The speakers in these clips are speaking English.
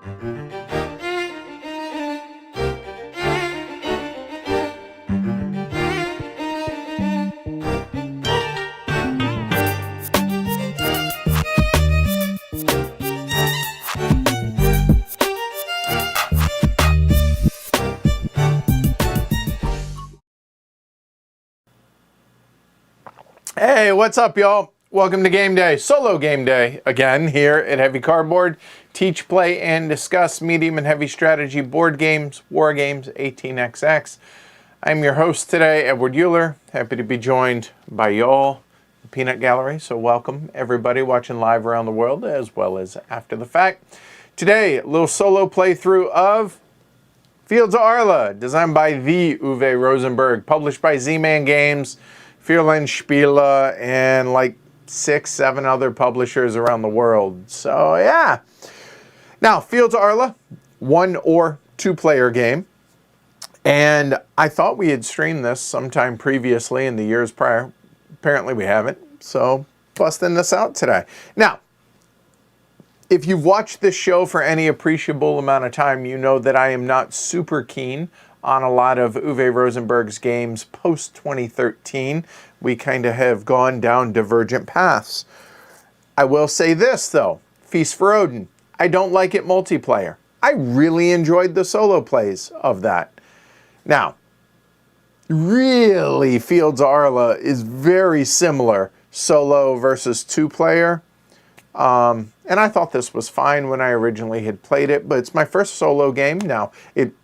Hey, what's up, y'all? Welcome to Game Day, solo game day, again here at Heavy Cardboard. Teach, play, and discuss medium and heavy strategy board games, war games, 18xx. I'm your host today, Edward Euler. Happy to be joined by y'all, the Peanut Gallery. So welcome, everybody watching live around the world, as well as after the fact. Today, a little solo playthrough of Fields of Arle, designed by the Uwe Rosenberg, published by Z-Man Games, Fields Spiele, and like 6-7 other publishers around the world. So yeah. Now, Fields of Arle, 1 or 2 player game. And I thought we had streamed this sometime previously in the years prior. Apparently we haven't. So busting this out today. Now, if you've watched this show for any appreciable amount of time, you know that I am not super keen on a lot of Uwe Rosenberg's games post-2013. We kind of have gone down divergent paths. I will say this, though. Feast for Odin. I don't like it multiplayer. I really enjoyed the solo plays of that. Now, really, Fields of Arle is very similar, solo versus 2-player. And I thought this was fine when I originally had played it, but it's my first solo game. Now,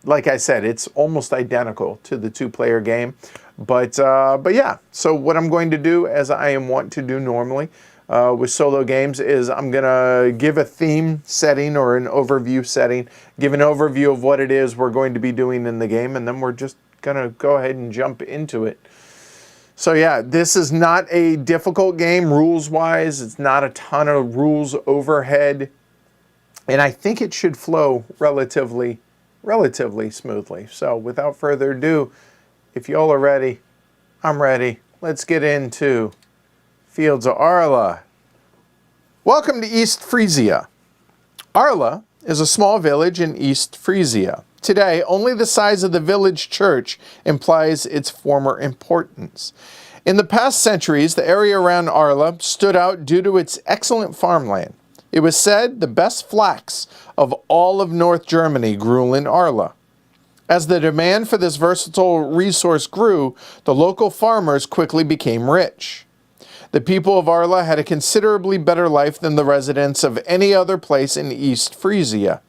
like I said, it's almost identical to the 2-player game. But yeah, so what I'm going to do, as I am wont to do normally with solo games, is I'm going to give a theme setting or an overview setting, give an overview of what it is we're going to be doing in the game, and then we're just going to go ahead and jump into it. So yeah, this is not a difficult game rules-wise. It's not a ton of rules overhead. And I think it should flow relatively smoothly. So without further ado, if y'all are ready, I'm ready. Let's get into Fields of Arle. Welcome to East Frisia. Arle is a small village in East Frisia. Today, only the size of the village church implies its former importance. In the past centuries, the area around Arle stood out due to its excellent farmland. It was said the best flax of all of North Germany grew in Arle. As the demand for this versatile resource grew, the local farmers quickly became rich. The people of Arle had a considerably better life than the residents of any other place in East Frisia.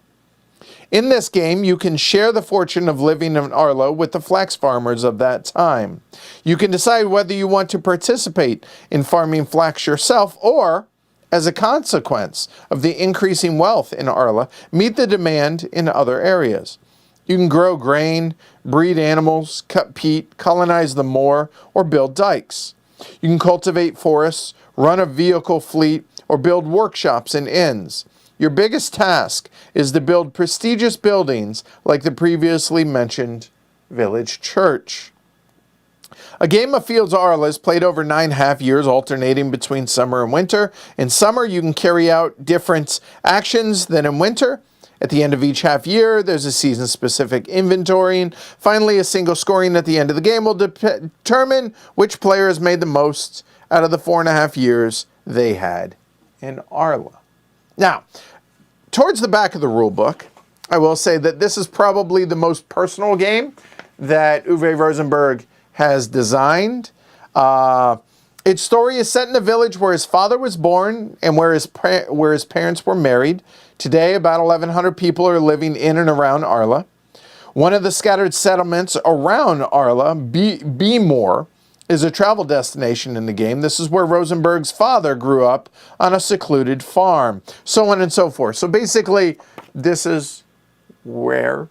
In this game, you can share the fortune of living in Arle with the flax farmers of that time. You can decide whether you want to participate in farming flax yourself or, as a consequence of the increasing wealth in Arle, meet the demand in other areas. You can grow grain, breed animals, cut peat, colonize the moor, or build dikes. You can cultivate forests, run a vehicle fleet, or build workshops and inns. Your biggest task is to build prestigious buildings like the previously mentioned village church. A game of Fields of Arle is played over 9.5 years, alternating between summer and winter. In summer, you can carry out different actions than in winter. At the end of each half year, there's a season-specific inventorying. Finally, a single scoring at the end of the game will determine which player has made the most out of the 4.5 years they had in Arle. Now, towards the back of the rule book, I will say that this is probably the most personal game that Uwe Rosenberg has designed. Its story is set in a village where his father was born and where his parents were married. Today, about 1,100 people are living in and around Arle. One of the scattered settlements around Arle, Beemore, is a travel destination in the game. This is where Rosenberg's father grew up on a secluded farm, so on and so forth. So basically, this is where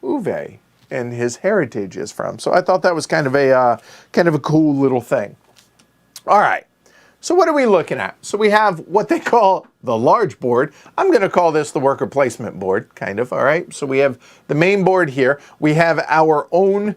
Uwe and his heritage is from. So I thought that was kind of a cool little thing. All right. So what are we looking at? So we have what they call the large board. I'm going to call this the worker placement board, kind of, all right? So we have the main board here. We have our own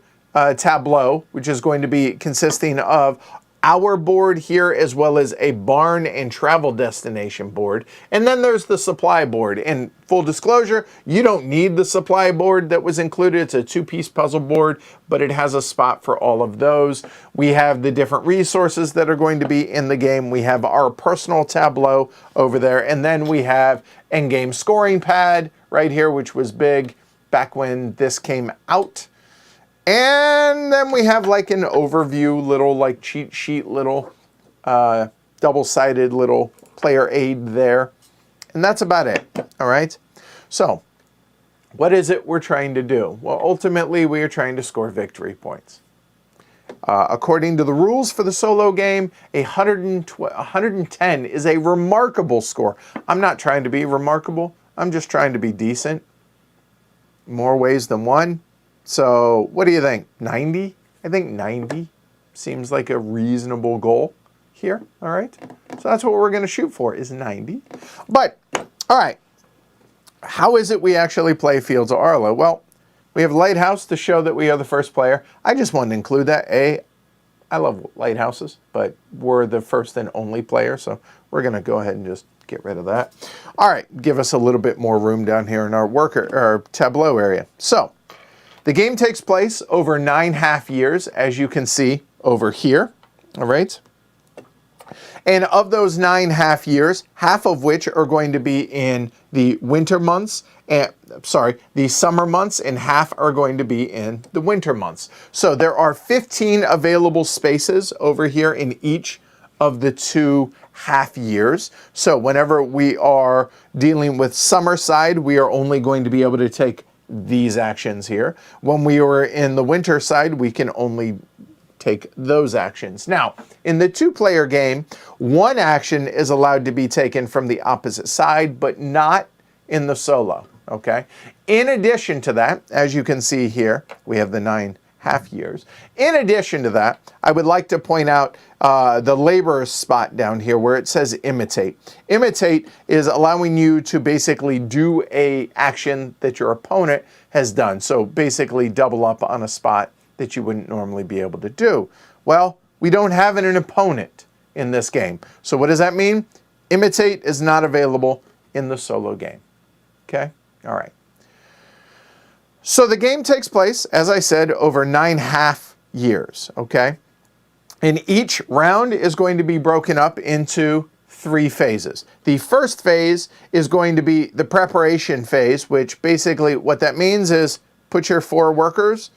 tableau, which is going to be consisting of our board here, as well as a barn and travel destination board. And then there's the supply board. And full disclosure, you don't need the supply board that was included. It's a 2-piece puzzle board, but it has a spot for all of those. We have the different resources that are going to be in the game. We have our personal tableau over there. And then we have endgame scoring pad right here, which was big back when this came out. And then we have like an overview little like cheat sheet, little double-sided little player aid there. And that's about it, all right? So what is it we're trying to do? Well, ultimately, we are trying to score victory points. According to the rules for the solo game, 110 is a remarkable score. I'm not trying to be remarkable. I'm just trying to be decent. More ways than one. So what do you think? 90? I think 90 seems like a reasonable goal here. All right. So that's what we're going to shoot for, is 90. But, all right. How is it we actually play Fields of Arle? Well, we have Lighthouse to show that we are the first player. I just wanted to include that. I love lighthouses, but we're the first and only player. So we're going to go ahead and just get rid of that. All right. Give us a little bit more room down here in our tableau area. So the game takes place over 9.5 years, as you can see over here, all right? And of those 9.5 years, half of which are going to be in the winter months, the summer months, and half are going to be in the winter months. So there are 15 available spaces over here in each of the 2.5 years. So whenever we are dealing with summer side, we are only going to be able to take these actions here. When we were in the winter side, we can only take those actions. Now, in the 2-player game, one action is allowed to be taken from the opposite side, but not in the solo, okay? In addition to that, as you can see here, we have the 9.5 years. In addition to that, I would like to point out the labor spot down here where it says imitate. Imitate is allowing you to basically do a action that your opponent has done. So basically double up on a spot that you wouldn't normally be able to do. Well, we don't have an opponent in this game. So what does that mean? Imitate is not available in the solo game. Okay? All right. So the game takes place, as I said, over 9.5 years, okay? And each round is going to be broken up into 3 phases. The first phase is going to be the preparation phase, which basically what that means is put your 4 workers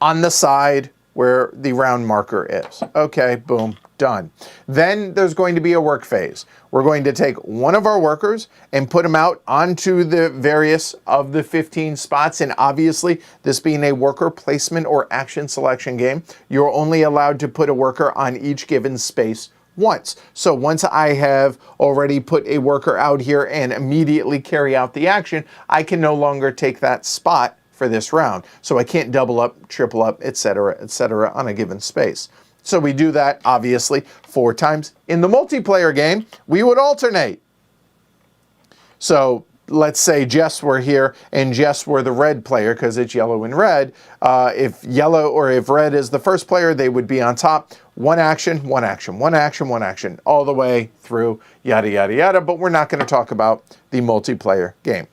on the side where the round marker is. Okay, boom, done. Then there's going to be a work phase. We're going to take one of our workers and put them out onto the various of the 15 spots. And obviously, this being a worker placement or action selection game, you're only allowed to put a worker on each given space once. So once I have already put a worker out here and immediately carry out the action, I can no longer take that spot for this round. So I can't double up, triple up, etc., on a given space. So we do that, obviously, 4 times. In the multiplayer game, we would alternate. So let's say Jess were here and Jess were the red player because it's yellow and red. If yellow or if red is the first player, they would be on top. One action, one action, one action, one action, all the way through, yada, yada, yada. But we're not going to talk about the multiplayer game.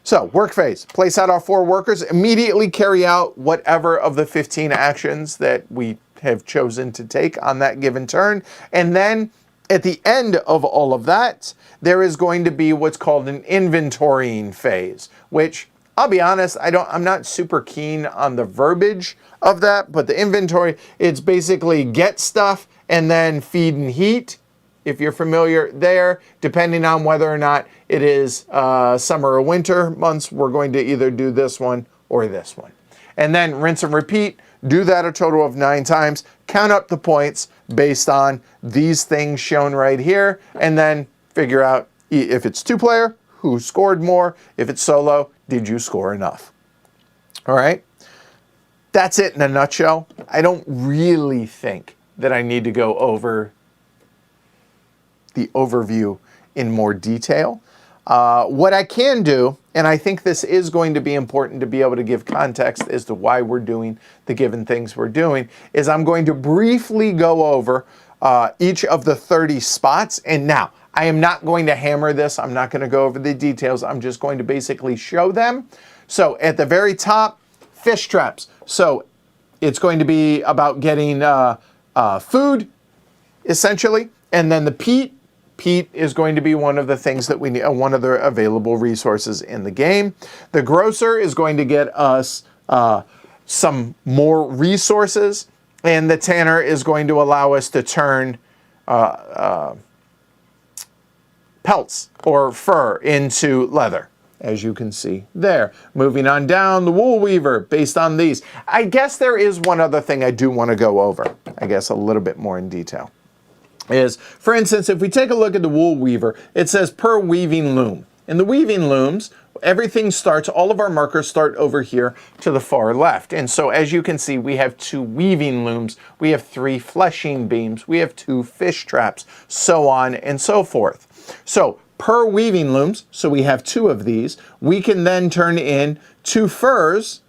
So, work phase. Place out our 4 workers, immediately carry out whatever of the 15 actions that we have chosen to take on that given turn. And then, at the end of all of that, there is going to be what's called an inventorying phase, which, I'll be honest, I'm not super keen on the verbiage of that, but the inventory, it's basically get stuff and then feed and heat. If you're familiar there, depending on whether or not it is summer or winter months, we're going to either do this one or this one. And then rinse and repeat, do that a total of 9 times, count up the points based on these things shown right here, and then figure out if it's 2-player, who scored more, if it's solo, did you score enough? All right, that's it in a nutshell. I don't really think that I need to go over the overview in more detail. What I can do and I think this is going to be important to be able to give context as to why we're doing the given things we're doing, is I'm going to briefly go over each of the 30 spots. And now, I am not going to hammer this. I'm not going to go over the details. I'm just going to basically show them. So at the very top, fish traps. So it's going to be about getting food, essentially. And then the peat. Peat is going to be one of the things that we need, one of the available resources in the game. The grocer is going to get us some more resources. And the tanner is going to allow us to turn pelts or fur into leather, as you can see there. Moving on down, the wool weaver, based on these. I guess there is one other thing I do want to go over, I guess a little bit more in detail. Is, for instance, if we take a look at the wool weaver, it says per weaving loom. In the weaving looms, everything starts, all of our markers start over here to the far left. And so as you can see, we have 2 weaving looms, we have 3 fleshing beams, we have 2 fish traps, so on and so forth. So per weaving looms, so we have 2 of these, we can then turn in 2 furs,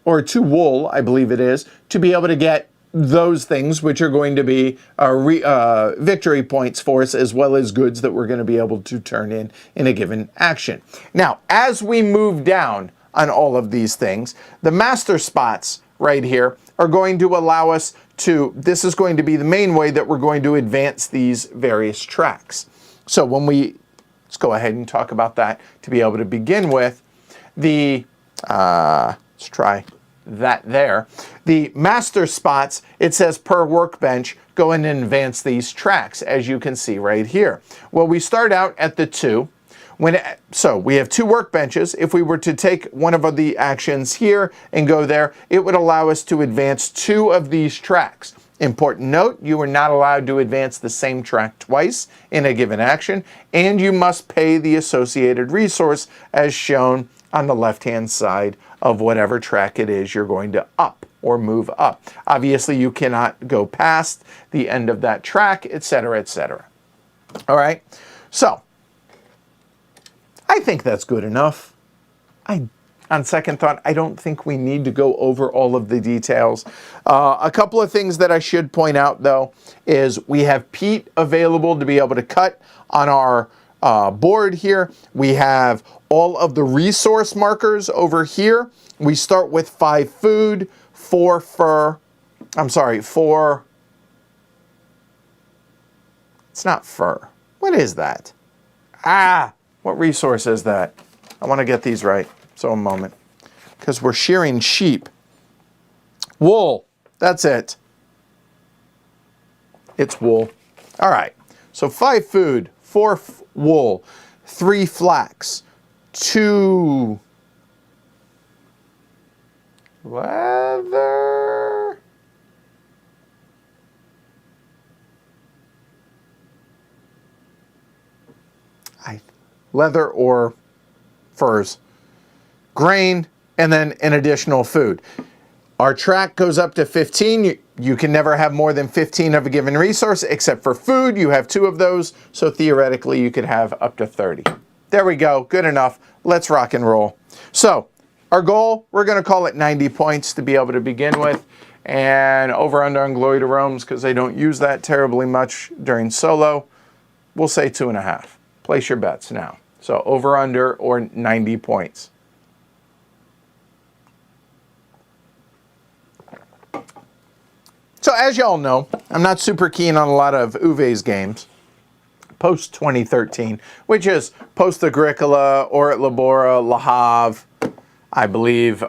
or 2 wool, I believe it is, to be able to get those things, which are going to be victory points for us, as well as goods that we're going to be able to turn in a given action. Now, as we move down on all of these things, the master spots right here are going to allow us to, this is going to be the main way that we're going to advance these various tracks. So when let's go ahead and talk about that to be able to begin with. Let's try that there. The master spots, it says per workbench, go in and advance these tracks, as you can see right here. Well, we start out at the 2. So we have 2 workbenches. If we were to take one of the actions here and go there, it would allow us to advance 2 of these tracks. Important note, you are not allowed to advance the same track twice in a given action, and you must pay the associated resource as shown on the left-hand side of whatever track it is you're going to up or move up. Obviously, you cannot go past the end of that track, etc., etc. All right, so I think that's good enough. On second thought, I don't think we need to go over all of the details. A couple of things that I should point out, though, is we have peat available to be able to cut on our board here. We have all of the resource markers over here. We start with 5 food, 4 fur. It's not fur. What is that? What resource is that? I want to get these right. So a moment. Because we're shearing sheep. Wool. That's it. It's wool. All right. So 5 food, 4 wool, 3 flax, 2 leather. Leather or furs. Grain, and then an additional food. Our track goes up to 15. You can never have more than 15 of a given resource, except for food. You have 2 of those, so theoretically you could have up to 30. There we go, good enough. Let's rock and roll. So, our goal, we're gonna call it 90 points to be able to begin with, and over under on Glory to Roams, because they don't use that terribly much during solo, we'll say 2.5. Place your bets now. So over under or 90 points. So as y'all know, I'm not super keen on a lot of Uwe's games post 2013, which is post Agricola, Orit Labora, Le Havre, I believe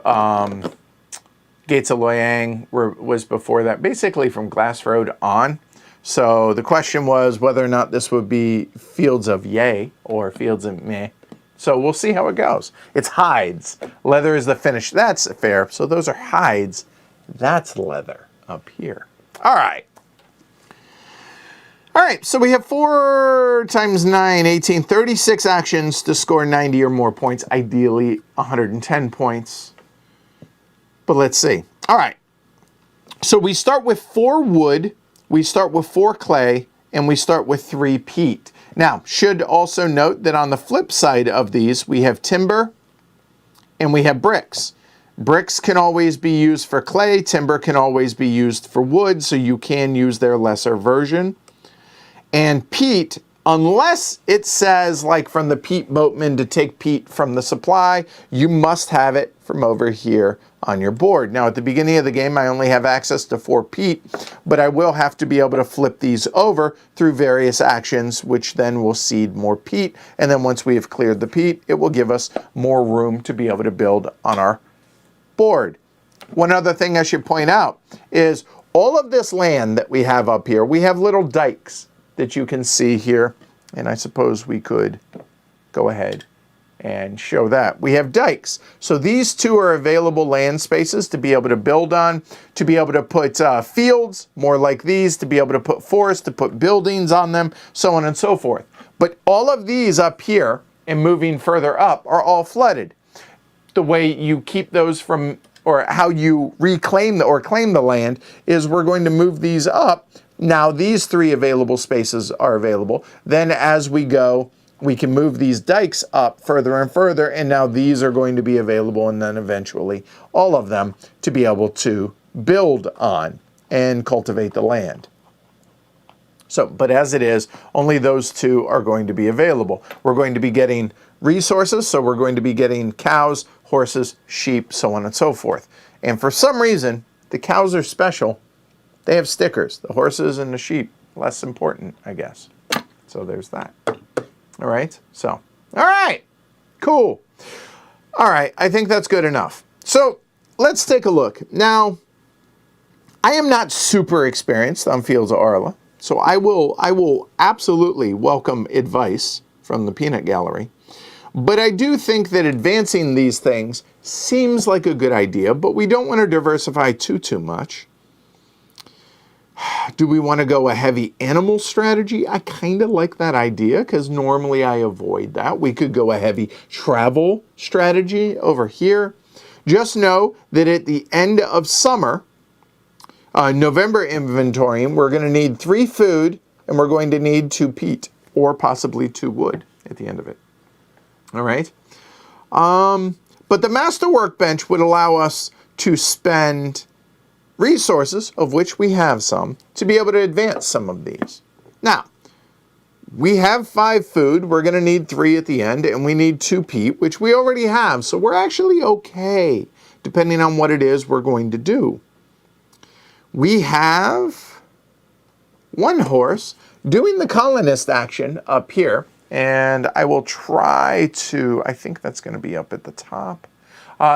Gates of Loyang was before that, basically from Glass Road on. So the question was whether or not this would be Fields of Yay or Fields of Meh. So we'll see how it goes. It's hides. Leather is the finish. That's fair. So those are hides. That's leather up here. All right. All right, so we have 4 times 9, 18, 36 actions to score 90 or more points, ideally 110 points. But let's see. All right, so we start with 4 wood, we start with 4 clay, and we start with 3 peat. Now, should also note that on the flip side of these, we have timber and we have bricks. Bricks can always be used for clay. Timber can always be used for wood, so you can use their lesser version. And peat, unless it says, like from the peat boatman, to take peat from the supply, you must have it from over here on your board. Now, at the beginning of the game, I only have access to 4 peat, but I will have to be able to flip these over through various actions, which then will seed more peat. And then once we have cleared the peat, it will give us more room to be able to build on our board. One other thing I should point out is all of this land that we have up here, we have little dikes that you can see here. And I suppose we could go ahead and show that. We have dikes. So these two are available land spaces to be able to build on, to be able to put fields, more like these, to be able to put forests, to put buildings on them, so on and so forth. But all of these up here and moving further up are all flooded. The way you keep those from, or how you reclaim or claim the land, is we're going to move these up. Now these 3 available spaces are available. Then as we go, we can move these dikes up further and further, and now these are going to be available, and then eventually all of them to be able to build on and cultivate the land. So, but as it is, only those 2 are going to be available. We're going to be getting resources, so we're going to be getting cows, horses, sheep, so on and so forth. And for some reason, the cows are special. They have stickers. The horses and the sheep, less important, I guess. So there's that. All right, so, all right, cool. All right, I think that's good enough. So let's take a look. Now, I am not super experienced on Fields of Arle, so I will absolutely welcome advice from the peanut gallery. But I do think that advancing these things seems like a good idea, but we don't want to diversify too much. Do we want to go a heavy animal strategy? I kind of like that idea because normally I avoid that. We could go a heavy travel strategy over here. Just know that at the end of summer, November inventorying, we're going to need 3 food and we're going to need 2 peat or possibly 2 wood at the end of it. All right. But the master workbench would allow us to spend resources, of which we have some, to be able to advance some of these. Now, we have 5 food, we're going to need 3 at the end, and we need 2 peat, which we already have, so we're actually okay, depending on what it is we're going to do. We have 1 horse doing the colonist action up here, and I will try to, I think that's going to be up at the top.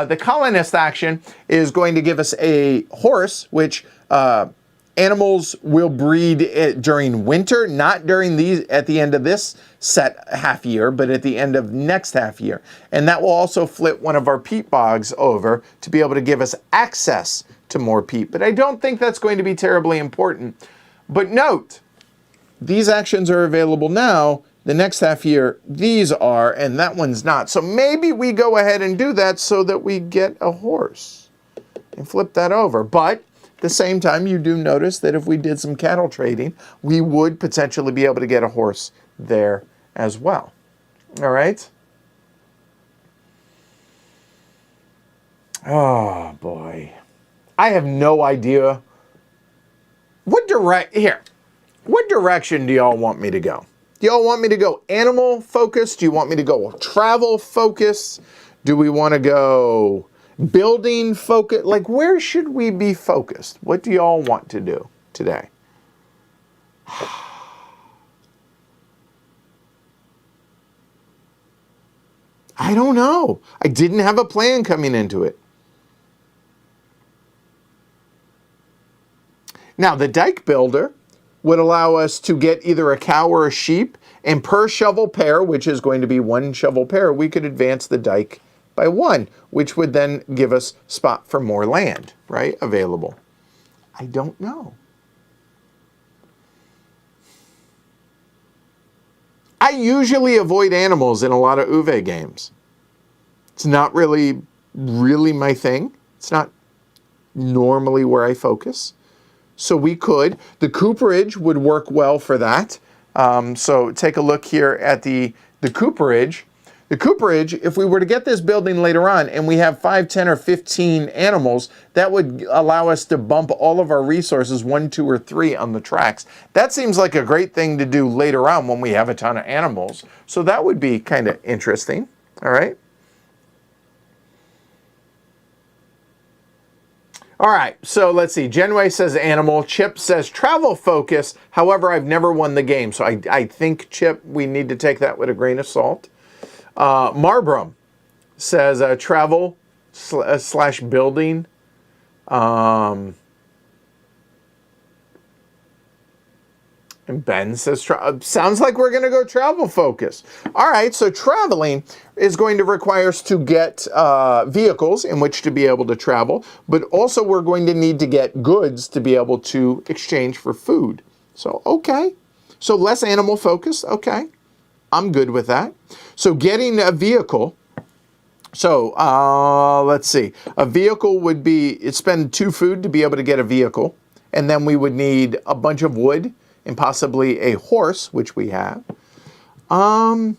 The colonist action is going to give us a horse, which animals will breed during winter, not during these at the end of this set half year, but at the end of next half year. And that will also flip one of our peat bogs over to be able to give us access to more peat. But I don't think that's going to be terribly important. But note, these actions are available now. The next half year, these are, and that one's not. So maybe we go ahead and do that so that we get a horse and flip that over. But at the same time, you do notice that if we did some cattle trading, we would potentially be able to get a horse there as well. All right? Oh, boy. I have no idea. What direction do y'all want me to go? Do y'all want me to go animal focused? Do you want me to go travel focus? Do we want to go building focus? Like, where should we be focused? What do y'all want to do today? I don't know. I didn't have a plan coming into it. Now, the dike builder would allow us to get either a cow or a sheep, and per shovel pair, which is going to be 1 shovel pair, we could advance the dike by 1, which would then give us spot for more land, right, available. I don't know. I usually avoid animals in a lot of Uwe games. It's not really my thing. It's not normally where I focus. So we could. The cooperage would work well for that. So take a look here at the cooperage. The cooperage, if we were to get this building later on and we have 5, 10, or 15 animals, that would allow us to bump all of our resources 1, 2, or 3 on the tracks. That seems like a great thing to do later on when we have a ton of animals. So that would be kind of interesting. All right. All right, so let's see. Genway says animal. Chip says travel focus. However, I've never won the game. So I think, Chip, we need to take that with a grain of salt. Marbrum says travel slash building. And Ben says, sounds like we're going to go travel focus. All right, so traveling is going to require us to get vehicles in which to be able to travel, but also we're going to need to get goods to be able to exchange for food. So, okay. So less animal focus, okay. I'm good with that. So getting a vehicle. So let's see. A vehicle would be, spend 2 food to be able to get a vehicle, and then we would need a bunch of wood, and possibly a horse, which we have. 5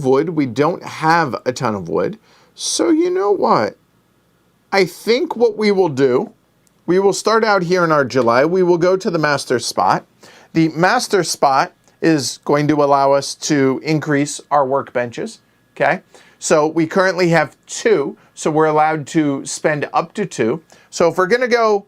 wood. We don't have a ton of wood. So you know what? I think what we will do, we will start out here in our July. We will go to the master spot. The master spot is going to allow us to increase our workbenches, okay? So we currently have 2, so we're allowed to spend up to 2. So if we're going to go,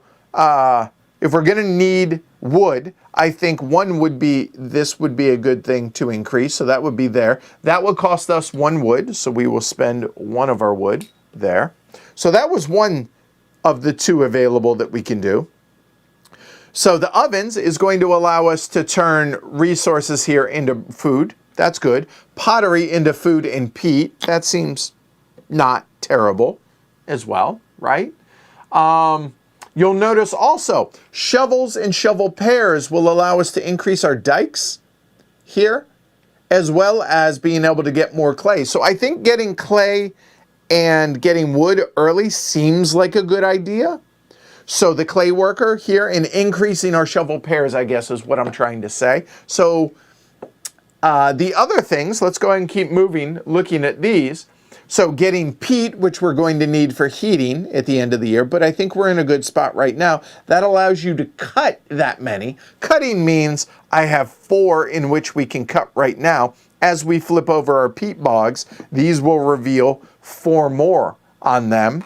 if we're going to need wood, I think 1 would be, this would be a good thing to increase. So that would be there. That would cost us 1 wood. So we will spend 1 of our wood there. So that was 1 of the 2 available that we can do. So the ovens is going to allow us to turn resources here into food. That's good. Pottery into food and peat. That seems not terrible as well, right? You'll notice also shovels and shovel pairs will allow us to increase our dikes here, as well as being able to get more clay. So I think getting clay and getting wood early seems like a good idea. So the clay worker here and increasing our shovel pairs, I guess, is what I'm trying to say. So the other things, let's go ahead and keep moving, looking at these. So getting peat, which we're going to need for heating at the end of the year, but I think we're in a good spot right now. That allows you to cut that many. Cutting means I have 4 in which we can cut right now. As we flip over our peat bogs, these will reveal 4 more on them.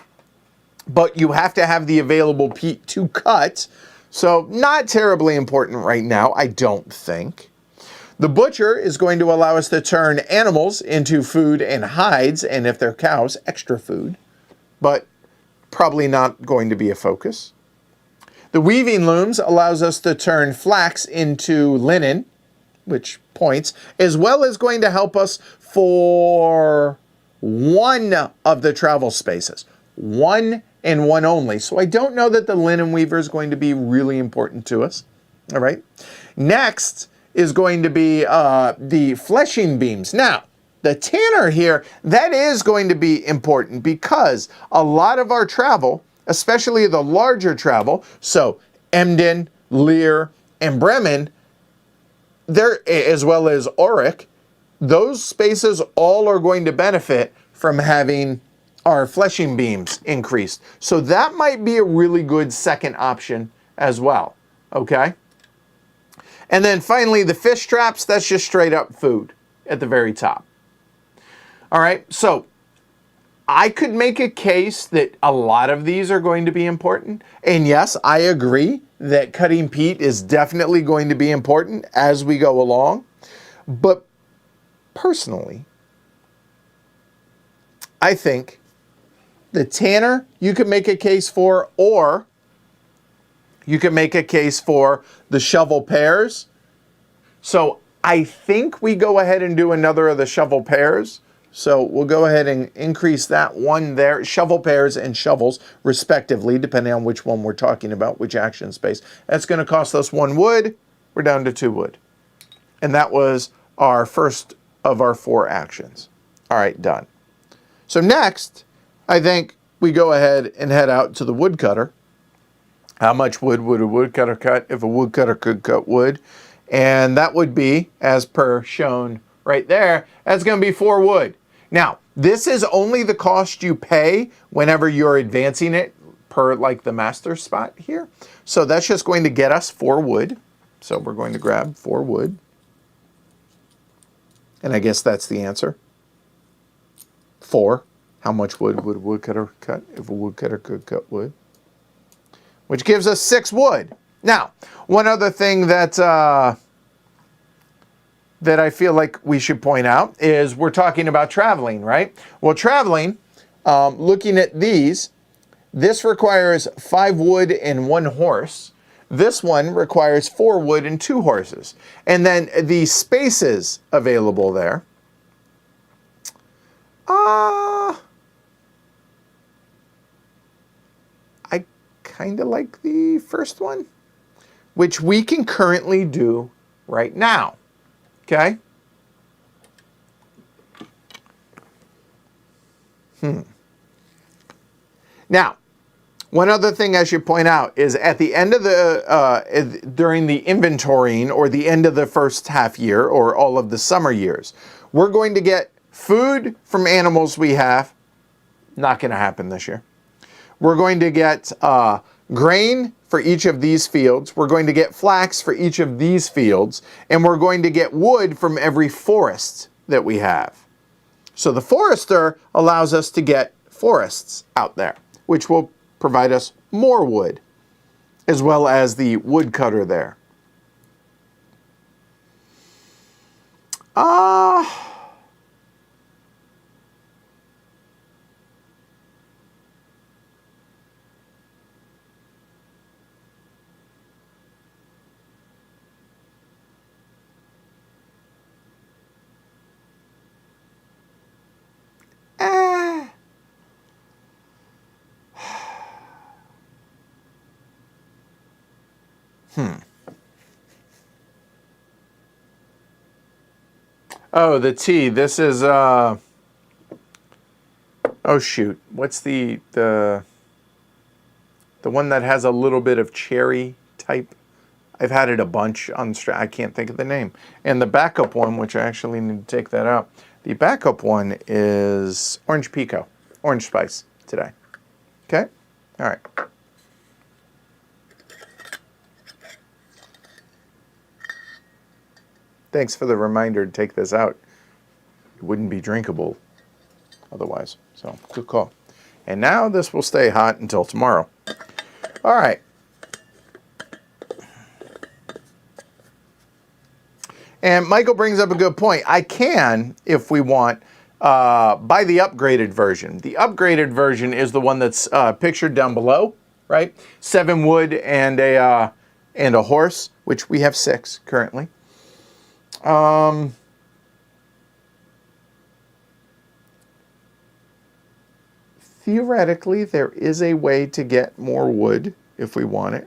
But you have to have the available peat to cut. So not terribly important right now, I don't think. The butcher is going to allow us to turn animals into food and hides, and if they're cows, extra food, but probably not going to be a focus. The weaving looms allows us to turn flax into linen, which points, as well as going to help us for 1 of the travel spaces. 1 and 1 only. So I don't know that the linen weaver is going to be really important to us. All right. Next is going to be the fleshing beams. Now, the tanner here, that is going to be important because a lot of our travel, especially the larger travel, so Emden, Lear, and Bremen, there, as well as Auric, those spaces all are going to benefit from having our fleshing beams increased. So that might be a really good second option as well, okay? And then finally, the fish traps, that's just straight up food at the very top. All right, so I could make a case that a lot of these are going to be important. And yes, I agree that cutting peat is definitely going to be important as we go along. But personally, I think the tanner you can make a case for, or you can make a case for the shovel pairs. So I think we go ahead and do another of the shovel pairs. So we'll go ahead and increase that 1 there, shovel pairs and shovels respectively, depending on which one we're talking about, which action space. That's going to cost us 1 wood. We're down to 2 wood. And that was our first of our 4 actions. All right, done. So next, I think we go ahead and head out to the woodcutter. How much wood would a woodcutter cut if a woodcutter could cut wood? And that would be, as per shown right there, that's going to be 4 wood. Now, this is only the cost you pay whenever you're advancing it per like the master spot here. So that's just going to get us 4 wood. So we're going to grab 4 wood. And I guess that's the answer. 4. How much wood would a woodcutter cut if a woodcutter could cut wood? Which gives us 6 wood. Now, one other thing that that I feel like we should point out is we're talking about traveling, right? Well, traveling, looking at these, this requires 5 wood and 1 horse. This one requires 4 wood and 2 horses. And then the spaces available there. I kind of like the first one, which we can currently do right now. Okay? Now, one other thing I should point out is at the end of the, during the inventorying or the end of the first half year or all of the summer years, we're going to get food from animals we have. Not going to happen this year. We're going to get grain for each of these fields. We're going to get flax for each of these fields. And we're going to get wood from every forest that we have. So the forester allows us to get forests out there, which will provide us more wood, as well as the woodcutter there. Oh, the tea. This is oh shoot. What's the one that has a little bit of cherry type? I've had it a bunch on I can't think of the name. And the backup one, which I actually need to take that out. The backup one is orange pico, orange spice today. Okay? All right. Thanks for the reminder to take this out. It wouldn't be drinkable otherwise. So, good call. And now this will stay hot until tomorrow. All right. And Michael brings up a good point. I can, if we want, buy the upgraded version. The upgraded version is the one that's pictured down below, right? 7 wood and a horse, which we have 6 currently. Theoretically, there is a way to get more wood if we want it.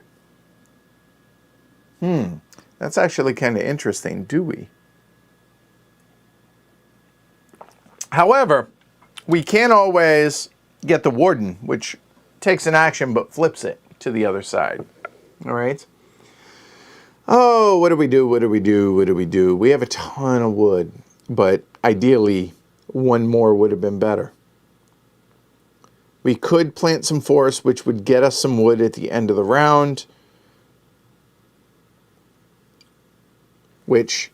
That's actually kind of interesting. Do we? However, we can't always get the warden, which takes an action but flips it to the other side. All right. Oh, what do we do? What do we do? What do we do? We have a ton of wood, but ideally, 1 more would have been better. We could plant some forest, which would get us some wood at the end of the round, which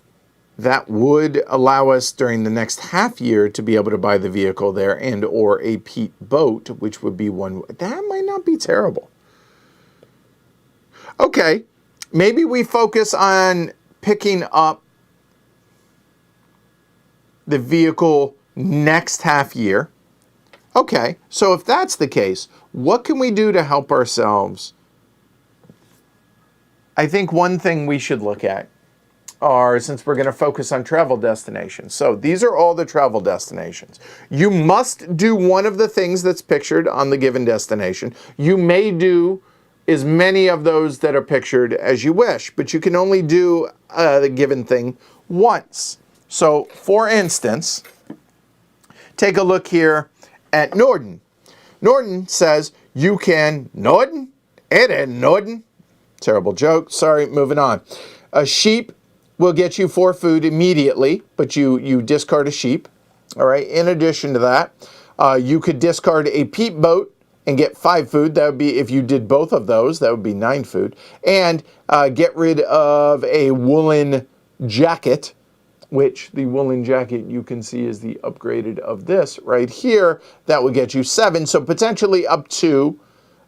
that would allow us during the next half year to be able to buy the vehicle there and or a peat boat, which would be 1. That might not be terrible. Okay. Maybe we focus on picking up the vehicle next half year. Okay, so if that's the case, what can we do to help ourselves? I think one thing we should look at are, since we're going to focus on travel destinations. So these are all the travel destinations. You must do one of the things that's pictured on the given destination. You may do as many of those that are pictured as you wish, but you can only do the given thing once. So, for instance, take a look here at Norden. Norden says you can Norden It ain't Norden. Terrible joke. Sorry, moving on. A sheep will get you 4 food immediately, but you discard a sheep. All right. In addition to that, you could discard a peat boat and get 5 food. That would be, if you did both of those, that would be 9 food. And get rid of a woolen jacket, which the woolen jacket you can see is the upgraded of this right here. That would get you 7. So potentially up to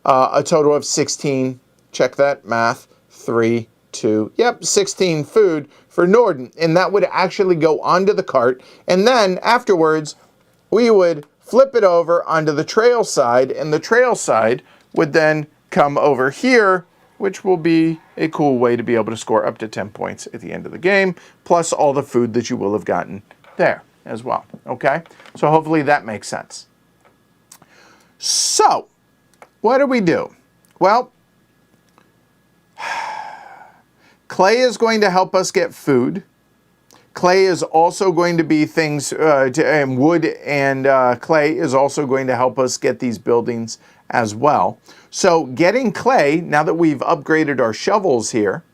a total of 16. Check that math. 3, 2, yep, 16 food for Norden. And that would actually go onto the cart. And then afterwards, we would flip it over onto the trail side, and the trail side would then come over here, which will be a cool way to be able to score up to 10 points at the end of the game, plus all the food that you will have gotten there as well, okay? So hopefully that makes sense. So, what do we do? Well, clay is going to help us get food. Clay is also going to be things, and wood and clay is also going to help us get these buildings as well. So getting clay, now that we've upgraded our shovels here,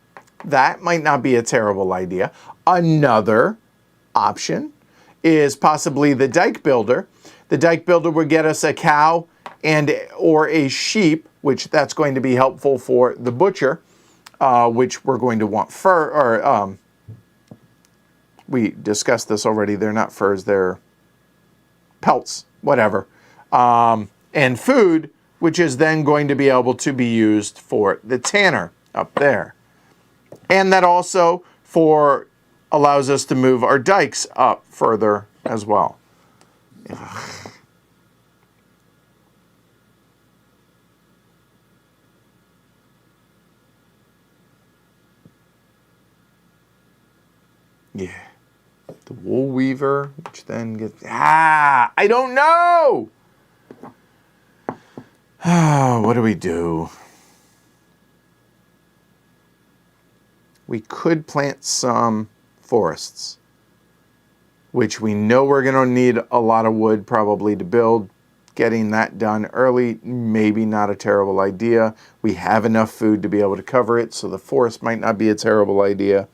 that might not be a terrible idea. Another option is possibly the dike builder. The dike builder would get us a cow or a sheep, which that's going to be helpful for the butcher, which we're going to want fur, or we discussed this already. They're not furs, they're pelts, whatever. And food, which is then going to be able to be used for the tanner up there. And that also allows us to move our dikes up further as well. Ugh. Yeah. The wool weaver, which then gets... I don't know! What do we do? We could plant some forests, which we know we're going to need a lot of wood probably to build. Getting that done early, maybe not a terrible idea. We have enough food to be able to cover it, so the forest might not be a terrible idea.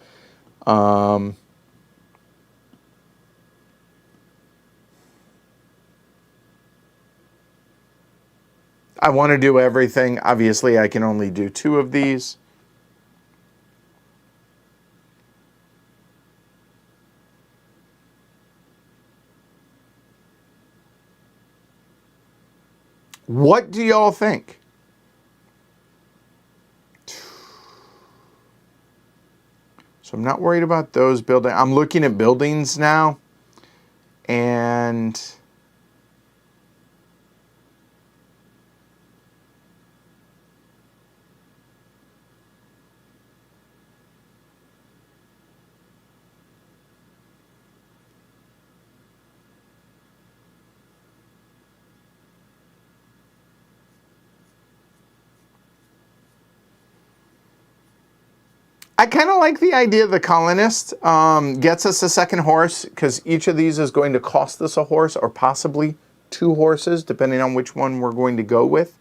I want to do everything. Obviously, I can only do 2 of these. What do y'all think? So I'm not worried about those buildings. I'm looking at buildings now, and I kind of like the idea of the colonist gets us a second horse, because each of these is going to cost us a horse or possibly 2 horses, depending on which one we're going to go with.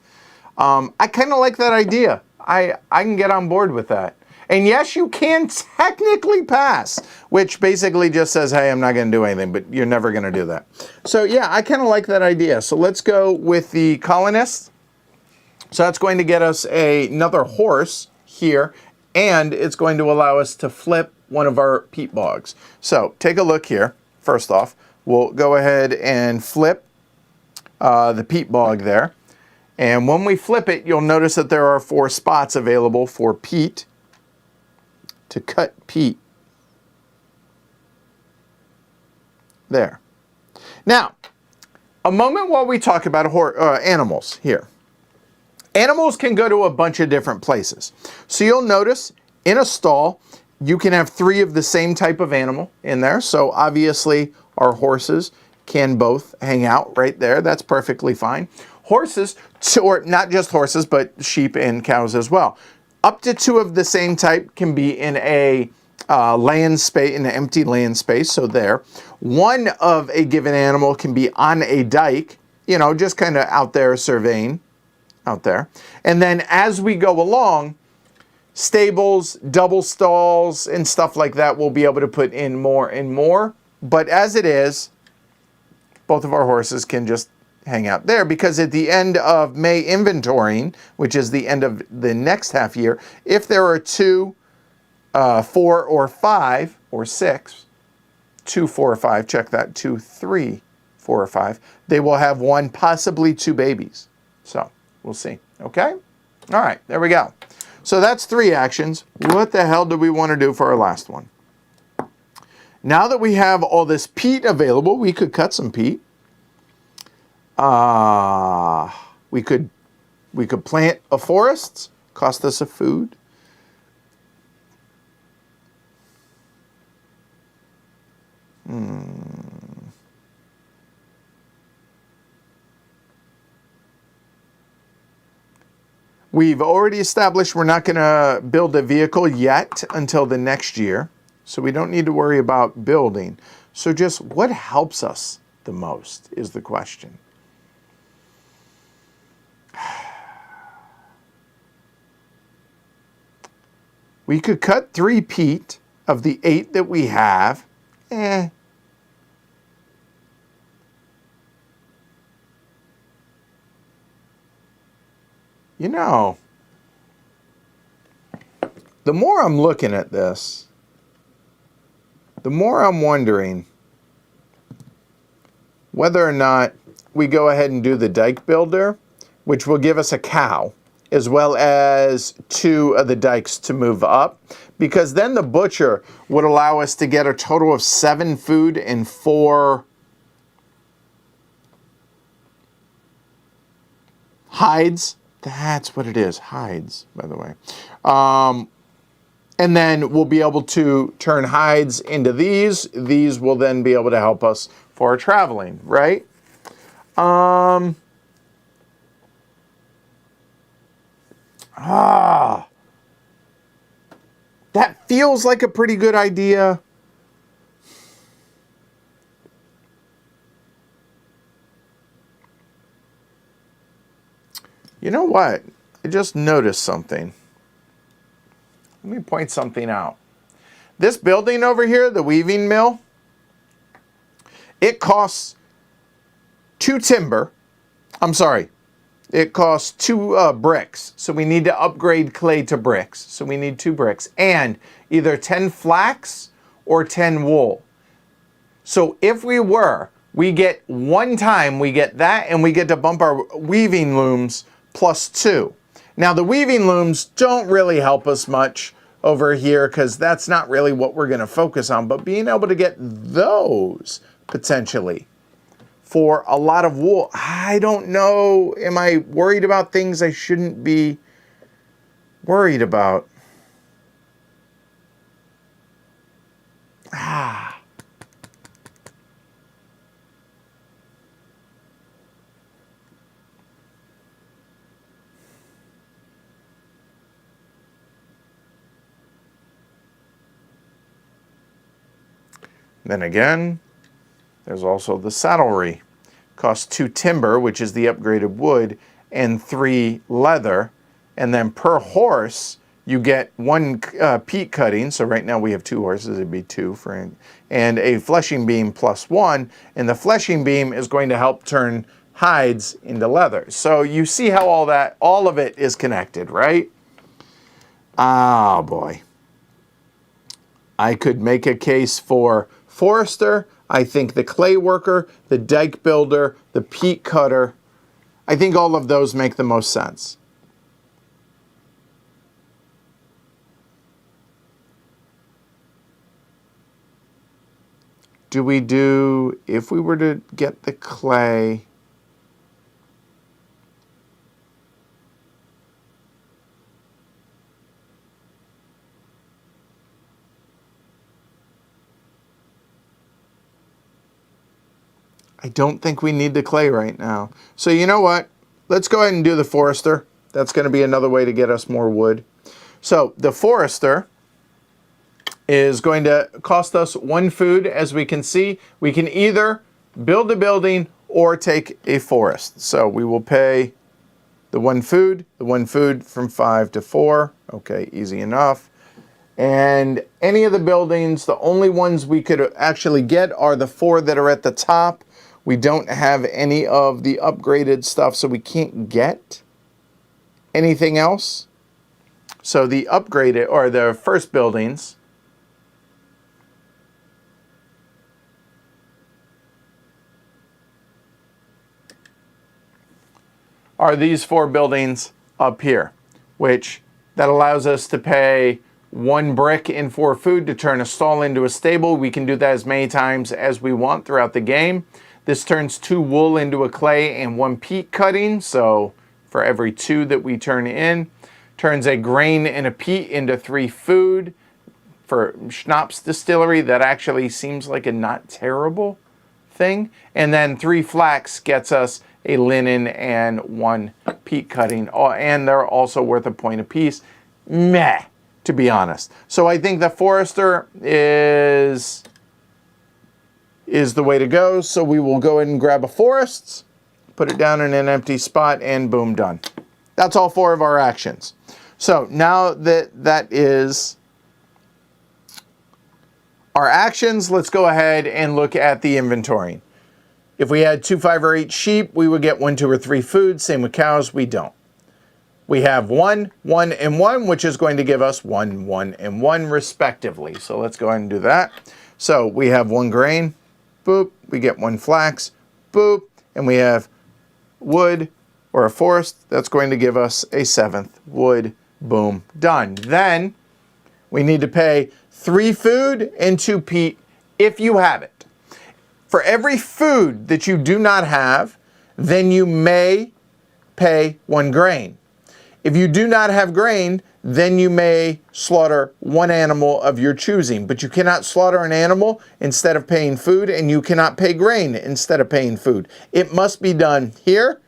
I kind of like that idea. I can get on board with that. And yes, you can technically pass, which basically just says, hey, I'm not going to do anything, but you're never going to do that. So yeah, I kind of like that idea. So let's go with the colonist. So that's going to get us another horse here, and it's going to allow us to flip one of our peat bogs. So take a look here. First off, we'll go ahead and flip the peat bog there. And when we flip it, you'll notice that there are 4 spots available for peat, to cut peat. There. Now, a moment while we talk about animals here. Animals can go to a bunch of different places. So you'll notice in a stall, you can have 3 of the same type of animal in there. So obviously our horses can both hang out right there. That's perfectly fine. Horses, or not just horses, but sheep and cows as well. Up to 2 of the same type can be in a land space, in an empty land space. So there. 1 of a given animal can be on a dike, you know, just kind of out there surveying. out there. And then as we go along, stables, double stalls, and stuff like that, we'll be able to put in more and more. But as it is, both of our horses can just hang out there, because at the end of May inventorying, which is the end of the next half year, if there are 2, 4, or 5, or 6, 2, 4, or 5, check that, 2, 3, 4, or 5, they will have 1, possibly 2 babies. So we'll see. Okay? All right, there we go. So that's 3 actions. What the hell do we want to do for our last one? Now that we have all this peat available, we could cut some peat. We could plant a forest, cost us a food. We've already established we're not going to build a vehicle yet until the next year, so we don't need to worry about building. So just what helps us the most is the question. We could cut 3 peat of the 8 that we have. You know, the more I'm looking at this, the more I'm wondering whether or not we go ahead and do the dike builder, which will give us a cow, as well as 2 of the dikes to move up, because then the butcher would allow us to get a total of 7 food and 4 hides. That's what it is, hides, by the way. And then we'll be able to turn hides into these. These will then be able to help us for our traveling, right? That feels like a pretty good idea. You know what? I just noticed something. Let me point something out. This building over here, the weaving mill, it costs 2 timber. I'm sorry. It costs 2 bricks. So we need to upgrade clay to bricks. So we need 2 bricks and either 10 flax or 10 wool. So if we get 1 time, we get that, and we get to bump our weaving looms plus 2. Now the weaving looms don't really help us much over here because that's not really what we're going to focus on, but being able to get those potentially for a lot of wool, I don't know, am I worried about things I shouldn't be worried about? Then again, there's also the saddlery. Costs 2 timber, which is the upgraded wood, and 3 leather. And then per horse, you get 1 peat cutting. So right now we have 2 horses, it'd be 2 for, and a fleshing beam plus 1. And the fleshing beam is going to help turn hides into leather. So you see how all of it is connected, right? Oh boy. I could make a case for forester. I think the clay worker, the dike builder, the peat cutter, I think all of those make the most sense. Do we do, if we were to get the clay, I don't think we need the clay right now. So you know what? Let's go ahead and do the forester. That's going to be another way to get us more wood. So the forester is going to cost us 1 food. As we can see, we can either build a building or take a forest. So we will pay the one food from 5 to 4. Okay, easy enough. And any of the buildings, the only ones we could actually get are the 4 that are at the top. We don't have any of the upgraded stuff, so we can't get anything else. So the upgraded, or the first buildings, are these 4 buildings up here, which that allows us to pay 1 brick and 4 food to turn a stall into a stable. We can do that as many times as we want throughout the game. This turns 2 wool into a clay and 1 peat cutting, so for every 2 that we turn in. Turns a grain and a peat into 3 food. For schnapps distillery, that actually seems like a not terrible thing. And then 3 flax gets us a linen and 1 peat cutting. Oh, and they're also worth a point apiece. Meh, to be honest. So I think the forester is the way to go. So we will go ahead and grab a forest, put it down in an empty spot, and boom, done. That's all 4 of our actions. So now that is our actions, let's go ahead and look at the inventory. If we had 2, 5, or 8 sheep, we would get 1, 2, or 3 food. Same with cows, we don't. We have 1, 1, and 1, which is going to give us 1, 1, and 1 respectively. So let's go ahead and do that. So we have 1 grain, boop. We get 1 flax, boop. And we have wood, or a forest, that's going to give us a 7th wood, boom, done. Then we need to pay 3 food and 2 peat if you have it. For every food that you do not have, then you may pay 1 grain. If you do not have grain, then you may slaughter 1 animal of your choosing. But you cannot slaughter an animal instead of paying food, and you cannot pay grain instead of paying food. It must be done here,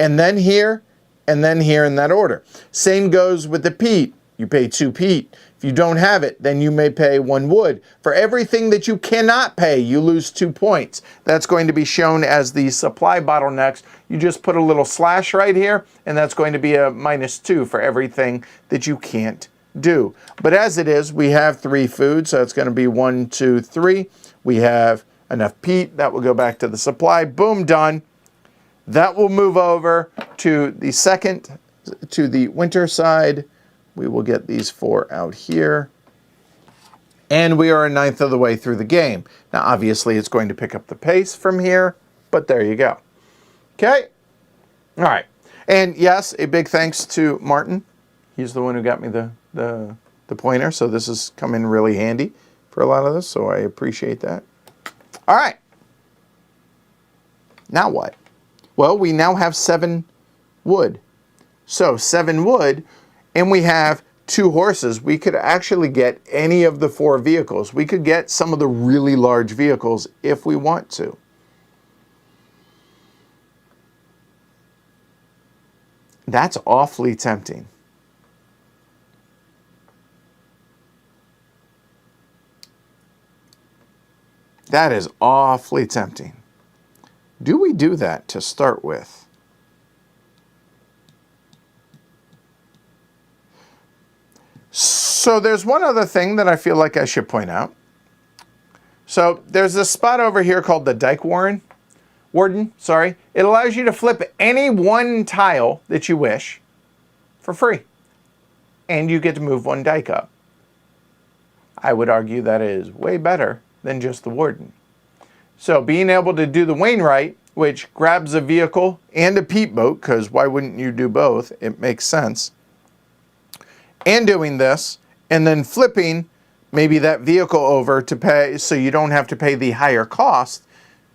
and then here, and then here in that order. Same goes with the peat. You pay 2 peat. If you don't have it, then you may pay 1 wood. For everything that you cannot pay, you lose 2 points. That's going to be shown as the supply bottlenecks. You just put a little slash right here, and that's going to be a -2 for everything that you can't do. But as it is, we have 3 food, so it's going to be 1, 2, 3. We have enough peat. That will go back to the supply. Boom, done. That will move over to the to the winter side. We will get these 4 out here. And we are 1/9 of the way through the game. Now, obviously, it's going to pick up the pace from here, but there you go. Okay? All right. And yes, a big thanks to Martin. He's the one who got me the pointer, so this has come in really handy for a lot of this, so I appreciate that. All right. Now what? Well, we now have 7 wood. So 7 wood, and we have 2 horses. We could actually get any of the 4 vehicles. We could get some of the really large vehicles if we want to. That's awfully tempting. That is awfully tempting. Do we do that to start with? So there's one other thing that I feel like I should point out. So there's this spot over here called the Dike Warden. It allows you to flip any 1 tile that you wish for free. And you get to move 1 dike up. I would argue that is way better than just the Warden. So being able to do the Wainwright, which grabs a vehicle and a peat boat, because why wouldn't you do both? It makes sense. And doing this, and then flipping maybe that vehicle over to pay, so you don't have to pay the higher cost,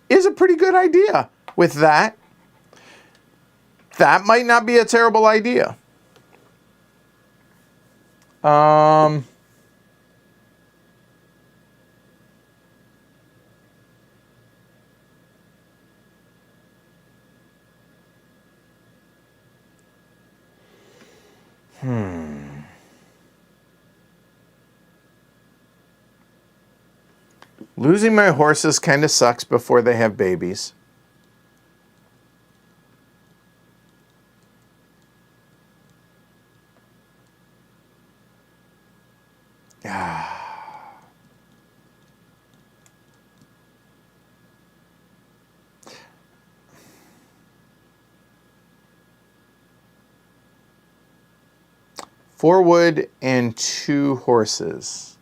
is a pretty good idea. With that might not be a terrible idea. Losing my horses kind of sucks before they have babies. 4 wood and 2 horses.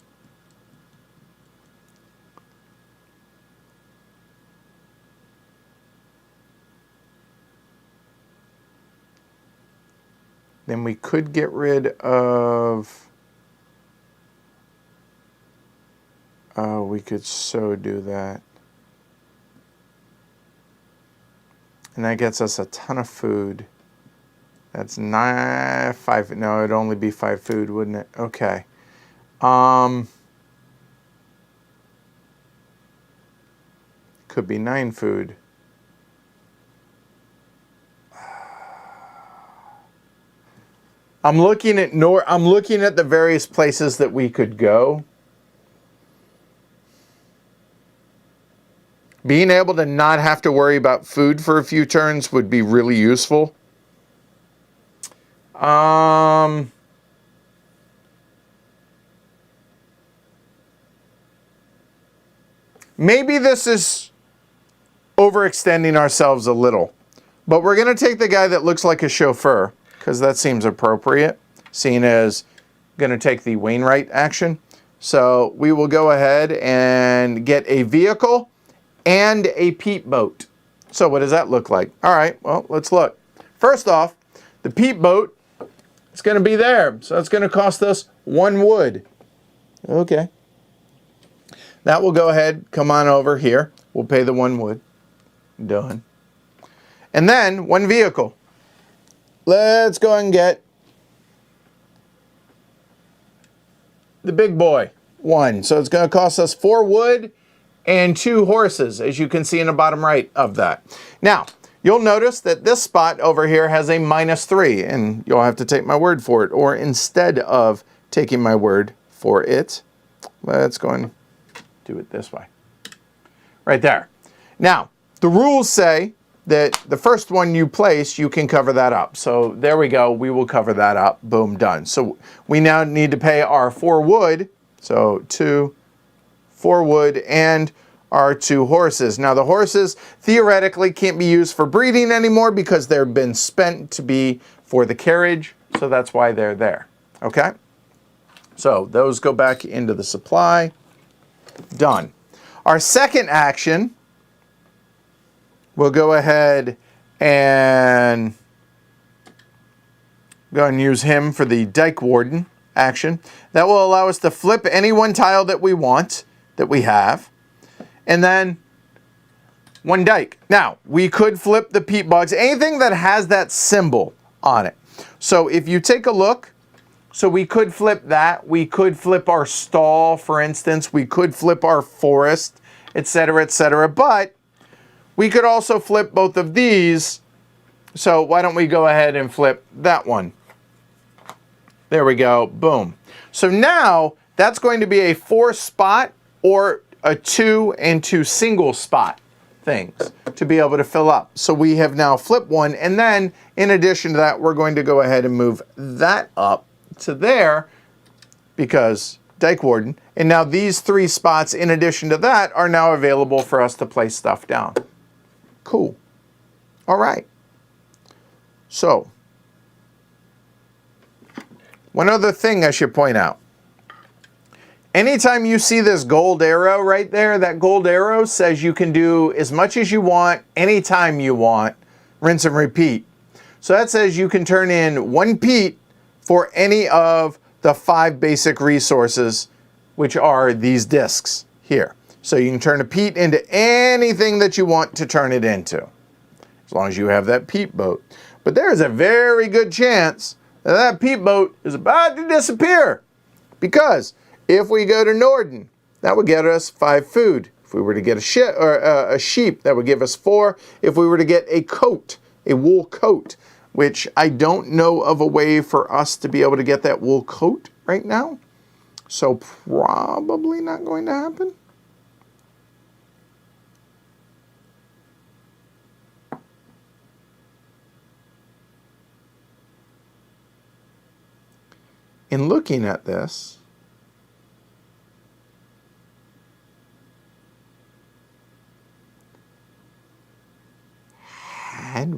Then we could get rid of... Oh, we could so do that. And that gets us a ton of food. That's 5. No, it'd only be 5 food, wouldn't it? Okay. Could be 9 food. I'm looking at the various places that we could go. Being able to not have to worry about food for a few turns would be really useful. Maybe this is overextending ourselves a little, but we're going to take the guy that looks like a chauffeur, because that seems appropriate, seeing as going to take the Wainwright action. So we will go ahead and get a vehicle and a peat boat. So what does that look like? All right, well, let's look. First off, the peat boat is going to be there. So it's going to cost us 1 wood. Okay. That will go ahead, come on over here. We'll pay the 1 wood. Done. And then 1 vehicle. Let's go and get the big boy, 1. So it's going to cost us 4 wood and 2 horses, as you can see in the bottom right of that. Now, you'll notice that this spot over here has a -3, and you'll have to take my word for it. Or instead of taking my word for it, let's go and do it this way. Right there. Now, the rules say that the first one you place, you can cover that up. So there we go. We will cover that up. Boom, done. So we now need to pay our 4 wood. So 2, 4 wood, and our 2 horses. Now the horses theoretically can't be used for breeding anymore because they've been spent to be for the carriage. So that's why they're there. Okay? So those go back into the supply. Done. Our second action, we'll go ahead and go and use him for the Dike Warden action. That will allow us to flip any 1 tile that we want, that we have, and then 1 dike. Now, we could flip the peat bogs, anything that has that symbol on it. So if you take a look, so we could flip that. We could flip our stall, for instance. We could flip our forest, etc., etc. But we could also flip both of these. So why don't we go ahead and flip that one? There we go. Boom. So now that's going to be a 4 spot or a 2 and 2 single spot things to be able to fill up. So we have now flipped 1. And then in addition to that, we're going to go ahead and move that up to there because Dike Warden. And now these 3 spots in addition to that are now available for us to place stuff down. Cool. All right. So one other thing I should point out. Anytime you see this gold arrow right there, that gold arrow says you can do as much as you want, anytime you want, rinse and repeat. So that says you can turn in 1 peat for any of the 5 basic resources, which are these discs here. So you can turn a peat into anything that you want to turn it into, as long as you have that peat boat. But there's a very good chance that that peat boat is about to disappear, because if we go to Norden, that would get us 5 food. If we were to get a sheep, that would give us 4. If we were to get a coat, a wool coat, which I don't know of a way for us to be able to get that wool coat right now, so probably not going to happen. In looking at this,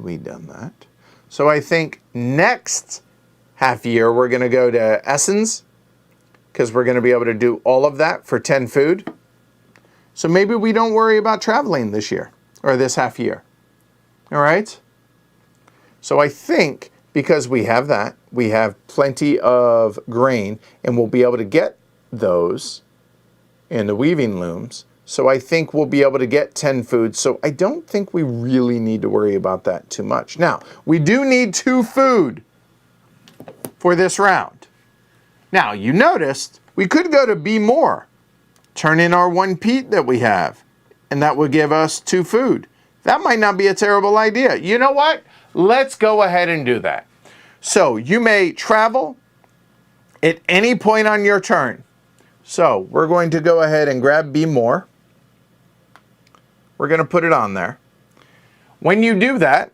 we done that. So I think next half year we're going to go to Essence because we're going to be able to do all of that for 10 food. So maybe we don't worry about traveling this year or this half year. All right? So I think because we have that, we have plenty of grain and we'll be able to get those in the weaving looms. So I think we'll be able to get 10 food. So I don't think we really need to worry about that too much. Now, we do need 2 food for this round. Now, you noticed we could go to Be More, turn in our 1 peat that we have, and that would give us 2 food. That might not be a terrible idea. You know what? Let's go ahead and do that. So you may travel at any point on your turn. So we're going to go ahead and grab Be More. We're going to put it on there. When you do that,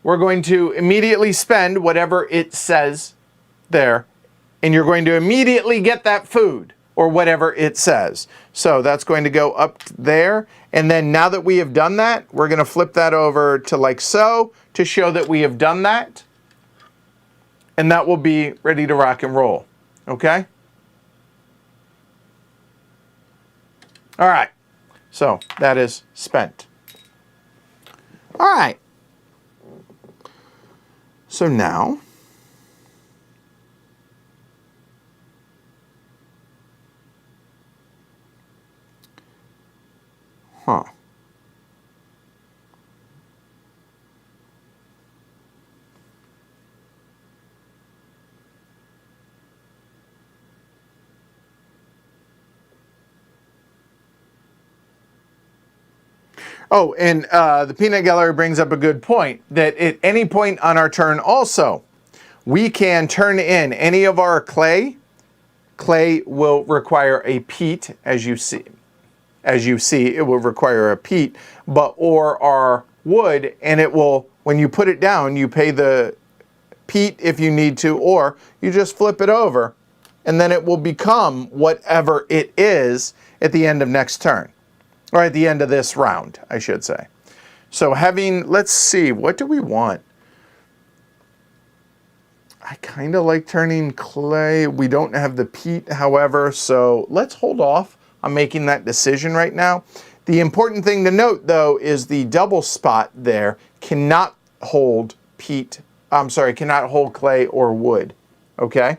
we're going to immediately spend whatever it says there, and you're going to immediately get that food or whatever it says. So that's going to go up there, and then now that we have done that, we're going to flip that over to like so to show that we have done that, and that will be ready to rock and roll. Okay? All right. So that is spent. All right. So now, Oh, and the Peanut Gallery brings up a good point, that at any point on our turn also, we can turn in any of our clay. Clay will require a peat, as you see. As you see, it will require a peat, or our wood, and it will, when you put it down, you pay the peat if you need to, or you just flip it over, and then it will become whatever it is at the end of next turn. Or at the end of this round, I should say. So let's see, what do we want? I kind of like turning clay. We don't have the peat, however, so let's hold off on making that decision right now. The important thing to note, though, is the double spot there cannot hold cannot hold clay or wood. Okay?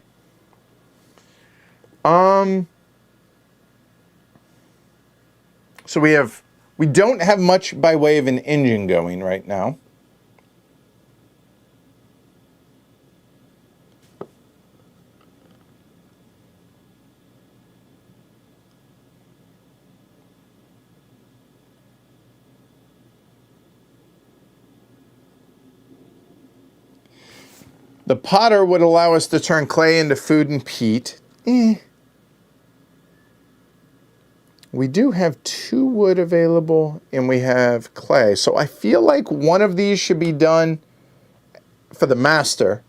So we don't have much by way of an engine going right now. The potter would allow us to turn clay into food and peat. We do have 2 wood available, and we have clay. So I feel like one of these should be done for the master,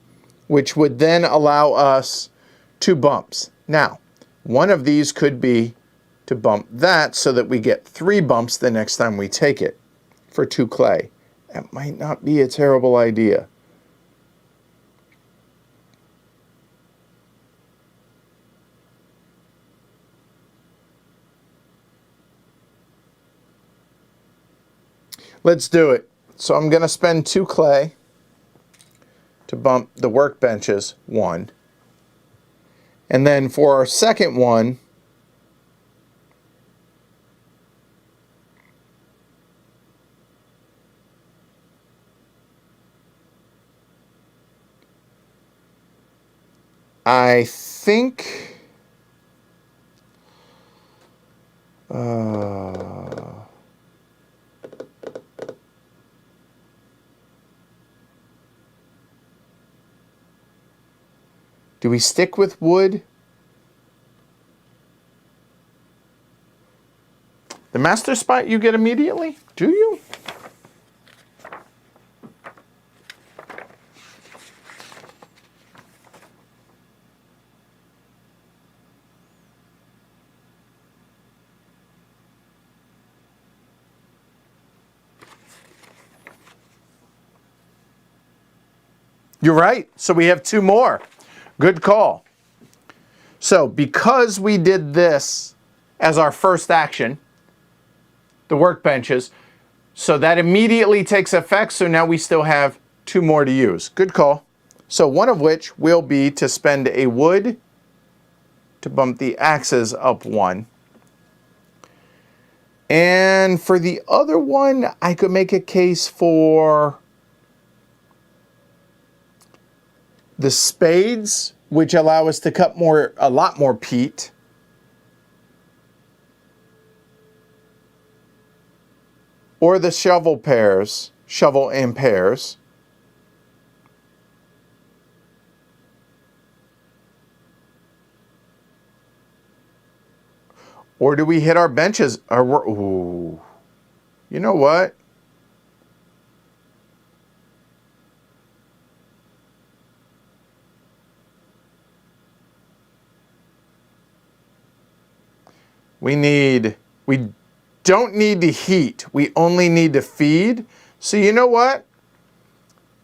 which would then allow us 2 bumps. Now, one of these could be to bump that so that we get 3 bumps the next time we take it for 2 clay. That might not be a terrible idea. Let's do it. So I'm going to spend 2 clay to bump the workbenches 1. And then for our second one, I think do we stick with wood? The master spot you get immediately? Do you? You're right. So we have 2 more. Good call. So because we did this as our first action, the workbenches, so that immediately takes effect. So now we still have 2 more to use. Good call. So one of which will be to spend a wood to bump the axes up 1. And for the other one, I could make a case for the spades, which allow us to cut a lot more peat. Or the shovel in pairs. Or do we hit our benches? Ooh. You know what? We don't need to heat. We only need to feed. So you know what?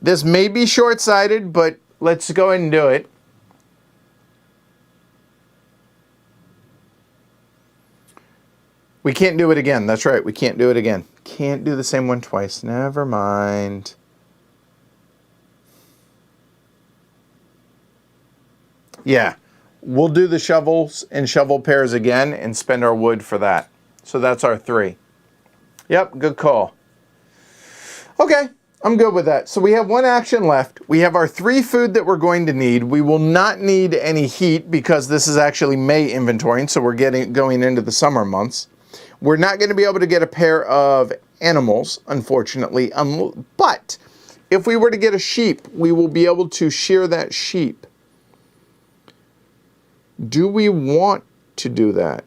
This may be short-sighted, but let's go ahead and do it. We can't do it again. That's right. We can't do it again. Can't do the same one twice. Never mind. Yeah. We'll do the shovels and shovel pairs again and spend our wood for that. So that's our 3. Yep, good call. Okay, I'm good with that. So we have 1 action left. We have our 3 food that we're going to need. We will not need any heat because this is actually May inventorying, so we're going into the summer months. We're not going to be able to get a pair of animals, unfortunately, but if we were to get a sheep, we will be able to shear that sheep. Do we want to do that?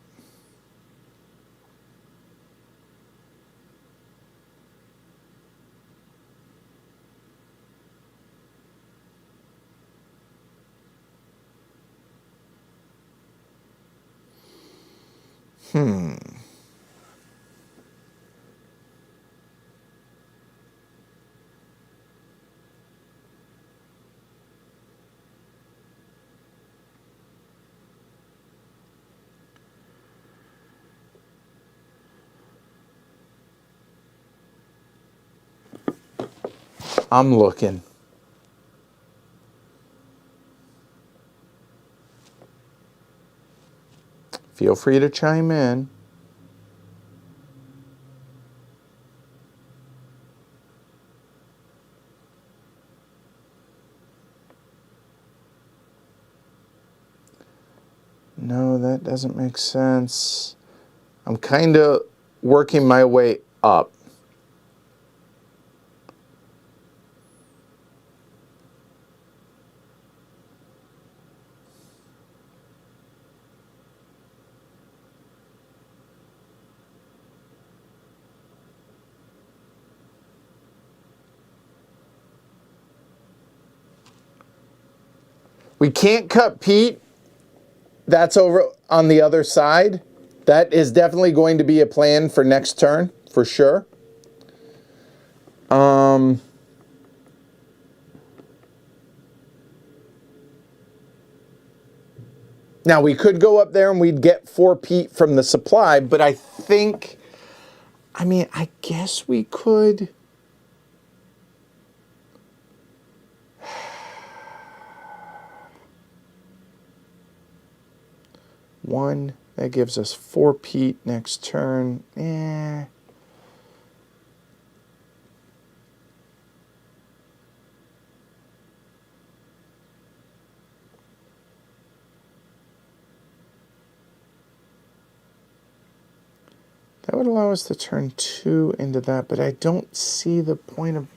I'm looking. Feel free to chime in. No, that doesn't make sense. I'm kind of working my way up. We can't cut peat. That's over on the other side. That is definitely going to be a plan for next turn, for sure. Now, we could go up there and we'd get 4 peat from the supply, but I guess we could. One, that gives us 4 peat next turn. That would allow us to turn 2 into that, but I don't see the point of...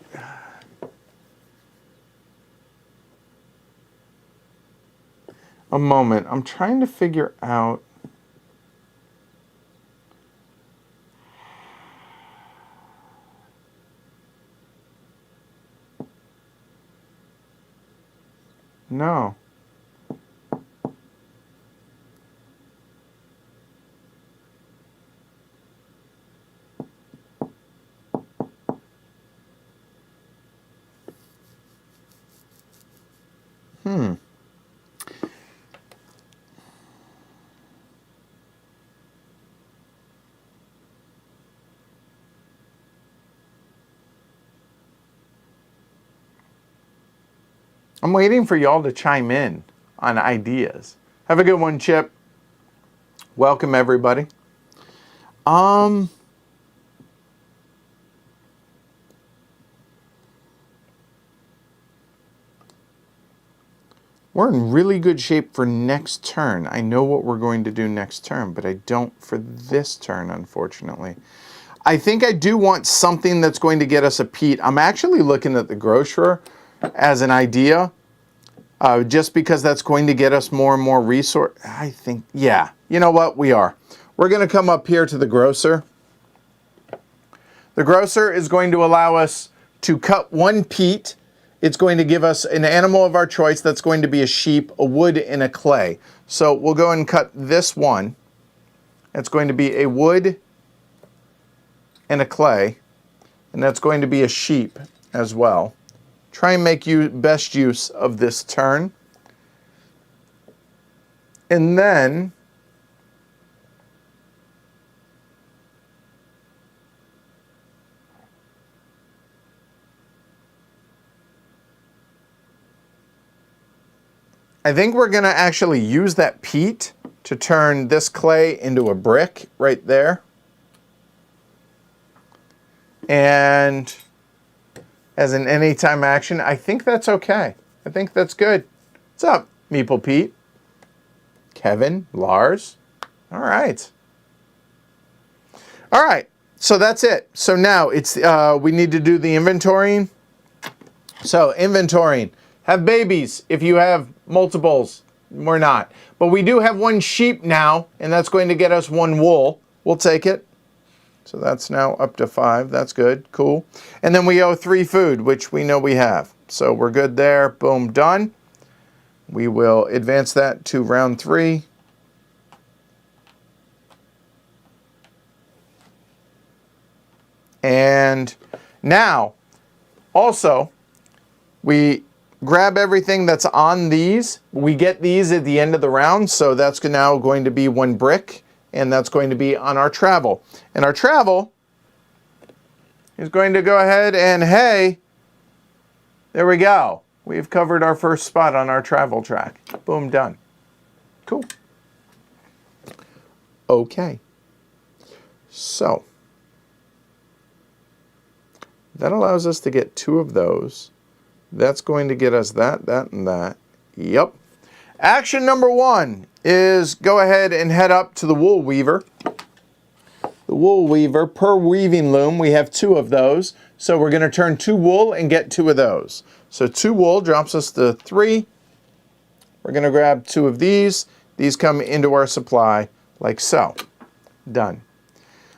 A moment. I'm trying to figure out... No. I'm waiting for y'all to chime in on ideas. Have a good one, Chip. Welcome, everybody. We're in really good shape for next turn. I know what we're going to do next turn, but I don't for this turn, unfortunately. I think I do want something that's going to get us a peat. I'm actually looking at the grocer as an idea, just because that's going to get us more and more resource. I think, yeah, you know what? We are. We're going to come up here to the grocer. The grocer is going to allow us to cut one peat. It's going to give us an animal of our choice. That's going to be a sheep, a wood, and a clay. So we'll go and cut this one. It's going to be a wood and a clay, and that's going to be a sheep as well. Try and make best use of this turn. And then I think we're going to actually use that peat to turn this clay into a brick right there. And as an anytime action, I think that's okay. I think that's good. What's up, Meeple Pete? Kevin, Lars. All right. All right. So that's it. So now it's we need to do the inventorying. So inventorying. Have babies if you have multiples. We're not. But we do have one sheep now, and that's going to get us one wool. We'll take it. So that's now up to 5. That's good. Cool. And then we owe 3 food, which we know we have. So we're good there. Boom, done. We will advance that to round 3. And now, also, we grab everything that's on these. We get these at the end of the round, so that's now going to be 1 brick, and that's going to be on our travel. And our travel is going to go ahead and, hey, there we go. We've covered our first spot on our travel track. Boom, done. Cool. Okay. So that allows us to get 2 of those. That's going to get us that, that, and that. Yep. Action number 1 is go ahead and head up to the wool weaver. The wool weaver, per weaving loom, we have 2 of those. So we're going to turn 2 wool and get 2 of those. So 2 wool drops us to 3. We're going to grab 2 of these. These come into our supply like so. Done.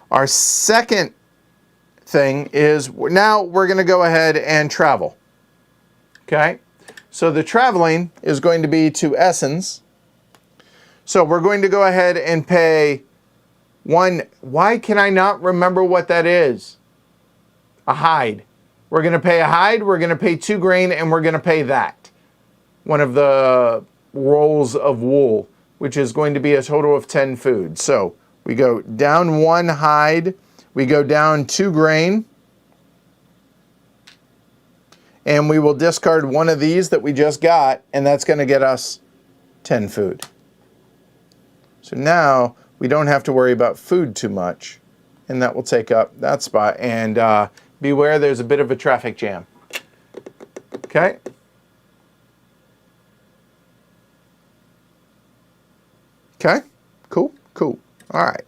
Our second thing is now we're going to go ahead and travel. Okay, so the traveling is going to be to Essence. So we're going to go ahead and pay 1. Why can I not remember what that is? A hide. We're going to pay a hide, we're going to pay 2 grain, and we're going to pay that. One of the rolls of wool, which is going to be a total of 10 food. So we go down 1 hide, we go down 2 grain, and we will discard 1 of these that we just got, and that's going to get us 10 food. So now we don't have to worry about food too much, and that will take up that spot. And beware, there's a bit of a traffic jam. Okay? Okay? Cool? Cool. All right.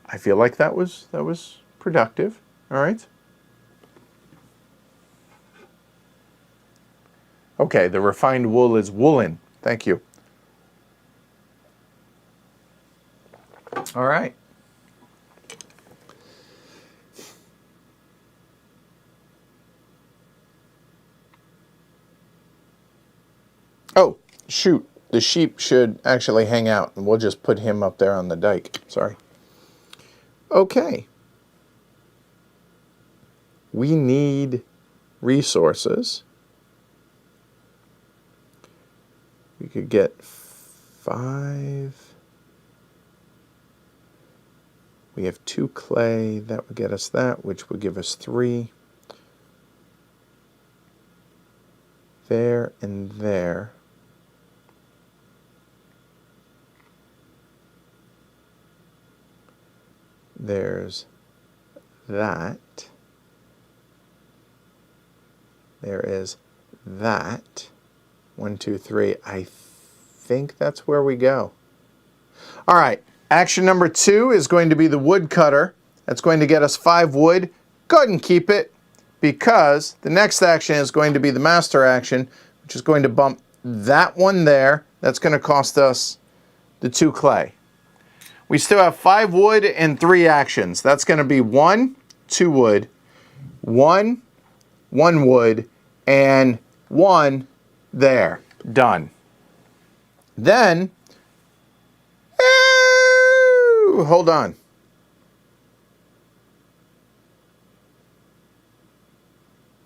I feel like that was productive. All right. Okay, the refined wool is woolen. Thank you. All right. Oh, shoot. The sheep should actually hang out, and we'll just put him up there on the dike. Sorry. Okay. we need resources. We could get 5. We have 2 clay. That would get us that, which would give us 3. There and there. There's that. There is that. 1, 2, 3. I think that's where we go. All right. Action number 2 is going to be the woodcutter. That's going to get us 5 wood. Go ahead and keep it, because the next action is going to be the master action, which is going to bump that one there. That's going to cost us the 2 clay. We still have 5 wood and 3 actions. That's going to be 1, 2 wood, 1, 1 wood, and 1 there. Done. Then, hold on.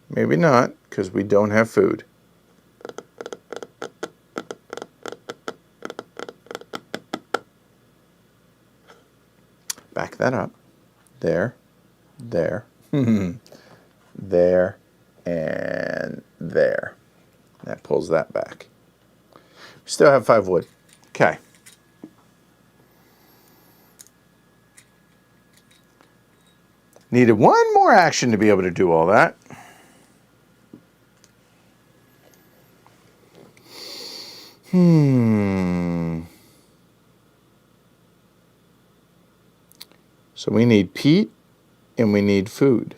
Maybe not, because we don't have food. Back that up. There, there, there, and there. That pulls that back. We still have 5 wood. Okay. Needed 1 more action to be able to do all that. So we need peat and we need food.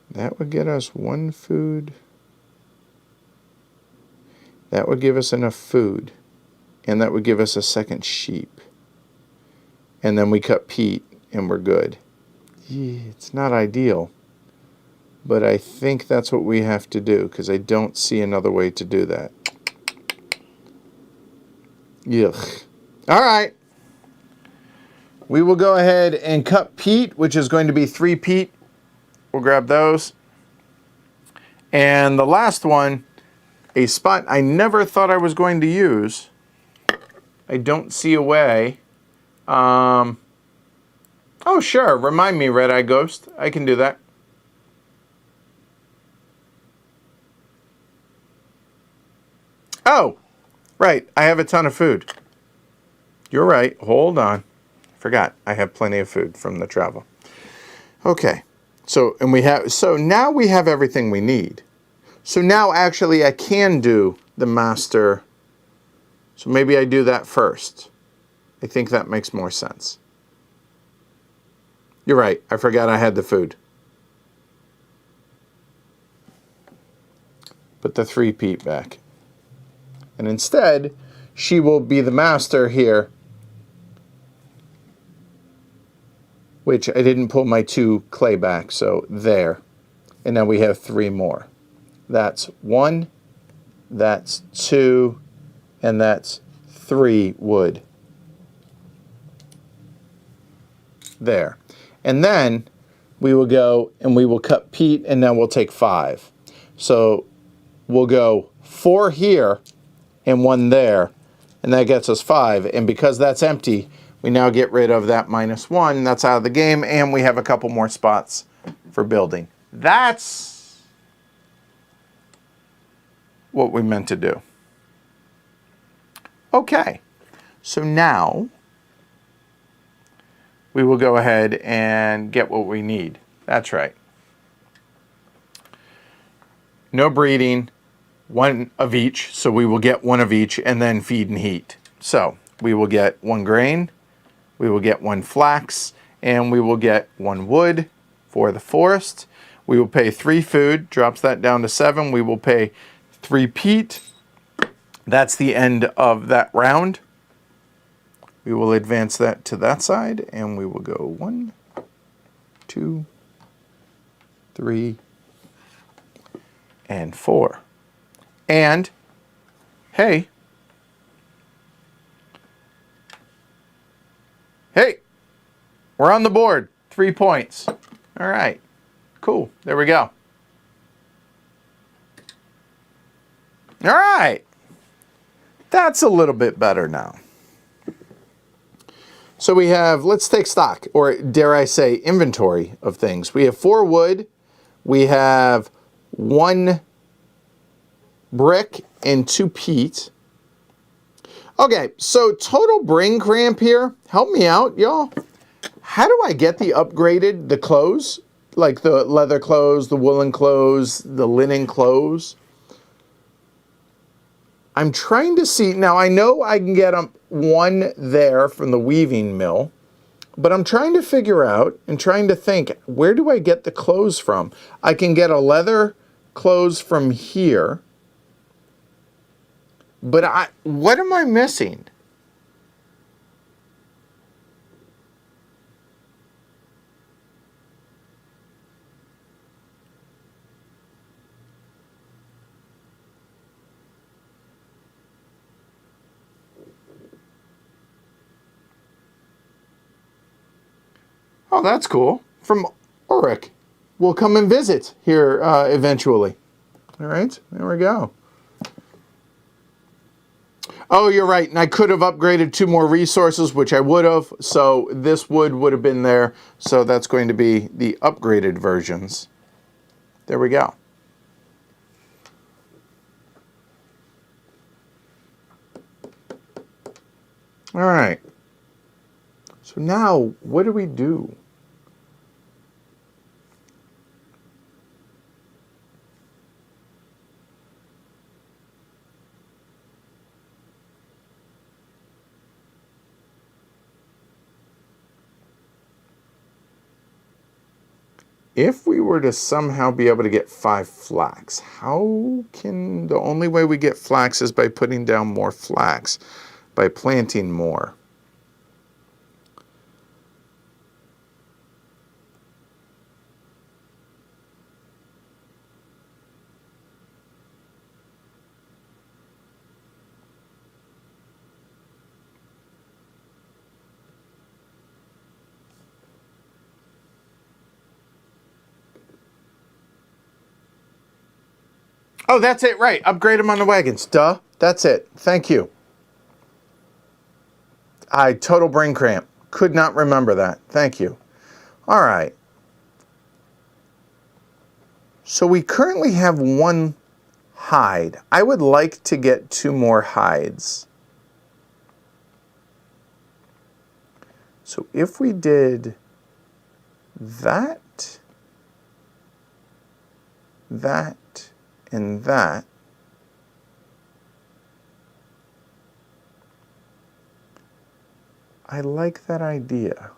That would get us 1 food. That would give us enough food. And that would give us a second sheep. And then we cut peat and we're good. It's not ideal. But I think that's what we have to do, because I don't see another way to do that. Yuck. All right. We will go ahead and cut peat, which is going to be 3 peat. We'll grab those. And the last one, a spot I never thought I was going to use. I don't see a way. Oh, sure. Remind me, Red Eye Ghost. I can do that. Oh, right. I have a ton of food. You're right. Hold on. Forgot. I have plenty of food from the travel. Okay. So now we have everything we need. So now actually I can do the master. So maybe I do that first. I think that makes more sense. You're right. I forgot I had the food. Put the 3 peat back. And instead, she will be the master here, which I didn't pull my 2 clay back, so there. And now we have 3 more. That's 1, that's 2, and that's 3 wood. There. And then we will go and we will cut peat, and then we'll take 5. So we'll go 4 here and 1 there, and that gets us 5. And because that's empty, we now get rid of that -1. That's out of the game, and we have a couple more spots for building. That's what we meant to do. Okay, so now we will go ahead and get what we need. That's right. No breeding, 1 of each, so we will get 1 of each, and then feed and heat. So we will get 1 grain, we will get 1 flax, and we will get 1 wood for the forest. We will pay 3 food, drops that down to 7. We will pay 3 peat. That's the end of that round. We will advance that to that side, and we will go 1, 2, 3, and 4. And, hey, we're on the board. 3 points. All right, cool. There we go. All right. That's a little bit better now. So we have, let's take stock, or dare I say, inventory of things. We have 4 wood. We have 1 brick and 2 peat. Okay, so total brain cramp here. Help me out, y'all. How do I get the upgraded, the clothes? Like the leather clothes, the woolen clothes, the linen clothes? I'm trying to see, now I know I can get 1 there from the weaving mill, but I'm trying to figure out and trying to think, where do I get the clothes from? I can get a leather clothes from here, but what am I missing? Oh, that's cool. From Ulrich. We'll come and visit here eventually. All right, there we go. Oh, you're right. And I could have upgraded 2 more resources, which I would have. So this would have been there. So that's going to be the upgraded versions. There we go. All right. So now, what do we do? If we were to somehow be able to get 5 flax, how can, the only way we get flax is by putting down more flax, by planting more. Oh, that's it, right. Upgrade them on the wagons. Duh. That's it. Thank you. Total brain cramp. Could not remember that. Thank you. All right. So we currently have 1 hide. I would like to get 2 more hides. So if we did that, and that, I like that idea.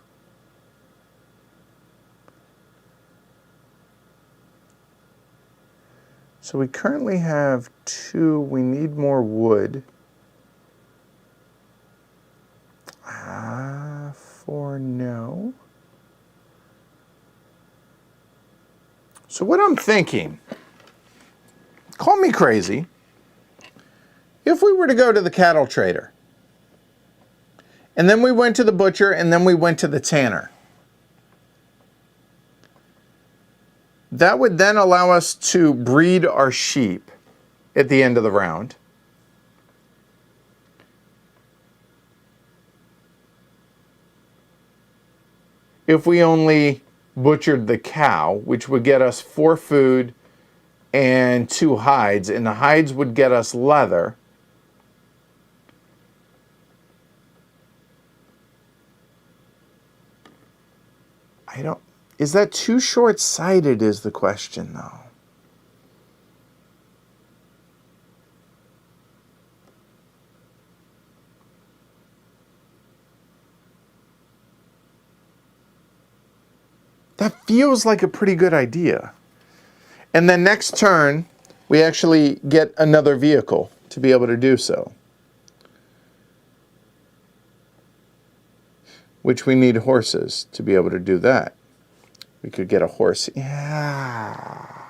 So we currently have 2. We need more wood. For no. So what I'm thinking, call me crazy, if we were to go to the cattle trader, and then we went to the butcher, and then we went to the tanner, that would then allow us to breed our sheep at the end of the round. If we only butchered the cow, which would get us 4 food and 2 hides, and the hides would get us leather. Is that too short-sighted is the question, though. That feels like a pretty good idea. And then next turn, we actually get another vehicle to be able to do so. Which we need horses to be able to do that. We could get a horse. Yeah.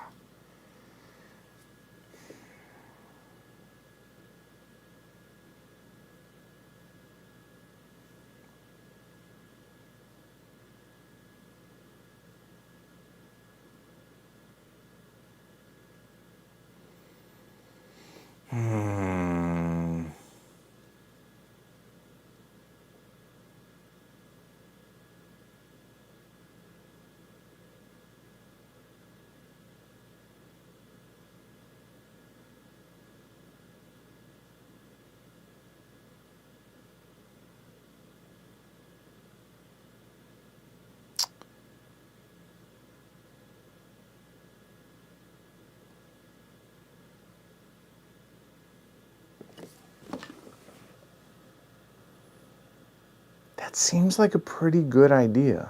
That seems like a pretty good idea,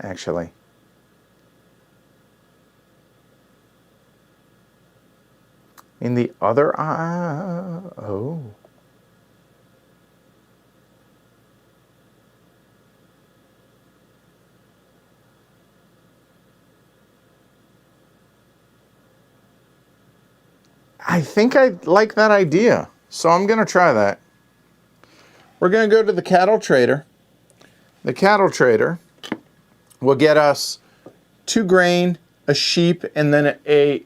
actually. In the other eye, oh. I think I like that idea, so I'm going to try that. We're going to go to the cattle trader. The cattle trader will get us 2 grain, a sheep, and then a...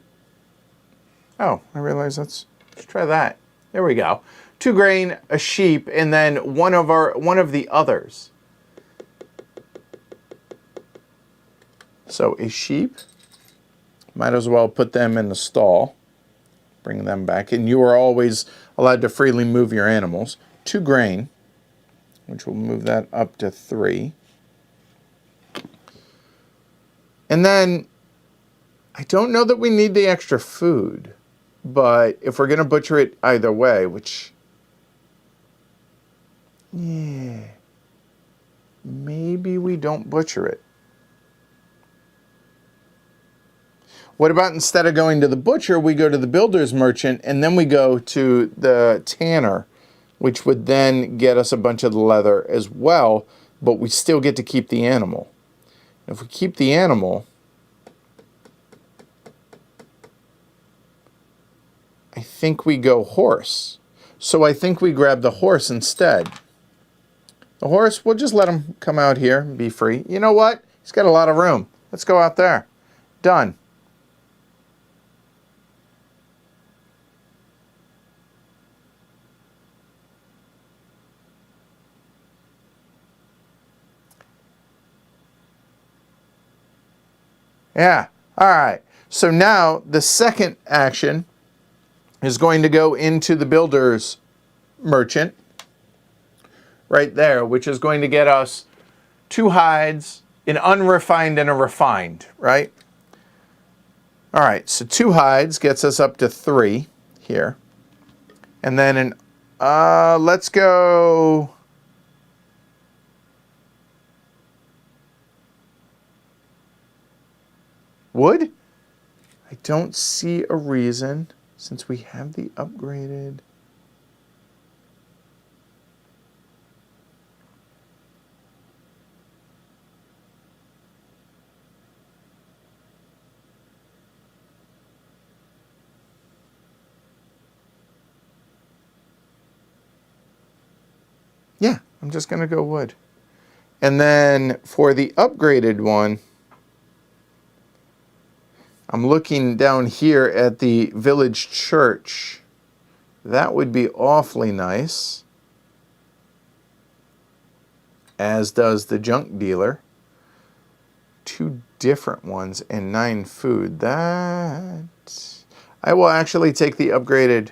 Oh, I realize let's try that. There we go. 2 grain, a sheep, and then one of the others. So a sheep, might as well put them in the stall. Bring them back. And you are always allowed to freely move your animals. 2 grain, which will move that up to 3. And then, I don't know that we need the extra food. But if we're going to butcher it either way, which... Yeah. Maybe we don't butcher it. What about instead of going to the butcher, we go to the builder's merchant, and then we go to the tanner, which would then get us a bunch of the leather as well, but we still get to keep the animal. If we keep the animal, I think we go horse. So I think we grab the horse instead. The horse, we'll just let him come out here and be free. You know what? He's got a lot of room. Let's go out there. Done. Yeah. All right. So now the second action is going to go into the builder's merchant right there, which is going to get us 2 hides, an unrefined and a refined, right? All right. So 2 hides gets us up to 3 here. And then let's go... wood? I don't see a reason, since we have the upgraded. Yeah, I'm just going to go wood. And then for the upgraded one, I'm looking down here at the village church. That would be awfully nice. As does the junk dealer. 2 different ones and 9 food. That... I will actually take the upgraded.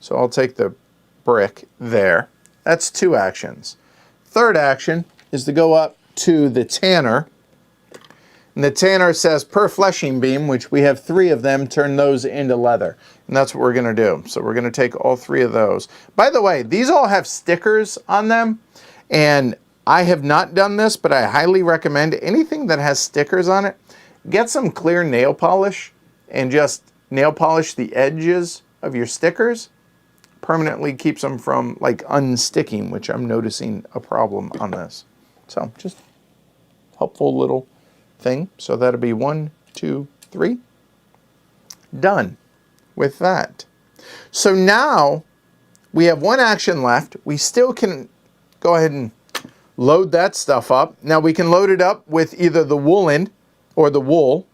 So I'll take the brick there. That's 2 actions. Third action is to go up to the tanner. And the tanner says per fleshing beam, which we have 3 of them, turn those into leather. And that's what we're going to do. So we're going to take all 3 of those. By the way, these all have stickers on them. And I have not done this, but I highly recommend anything that has stickers on it. Get some clear nail polish and just nail polish the edges of your stickers. Permanently keeps them from like unsticking, which I'm noticing a problem on this. So just helpful little thing. So that'll be 1, 2, 3. Done with that. So now we have 1 action left. We still can go ahead and load that stuff up. Now we can load it up with either the woolen or the wool.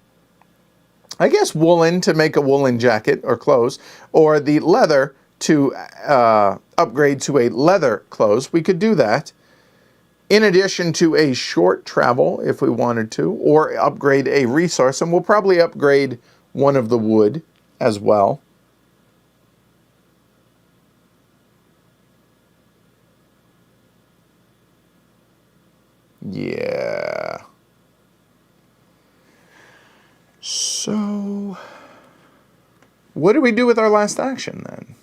I guess woolen to make a woolen jacket or clothes, or the leather to upgrade to a leather clothes. We could do that. In addition to a short travel, if we wanted to, or upgrade a resource, and we'll probably upgrade one of the wood as well. Yeah. So, what do we do with our last action then?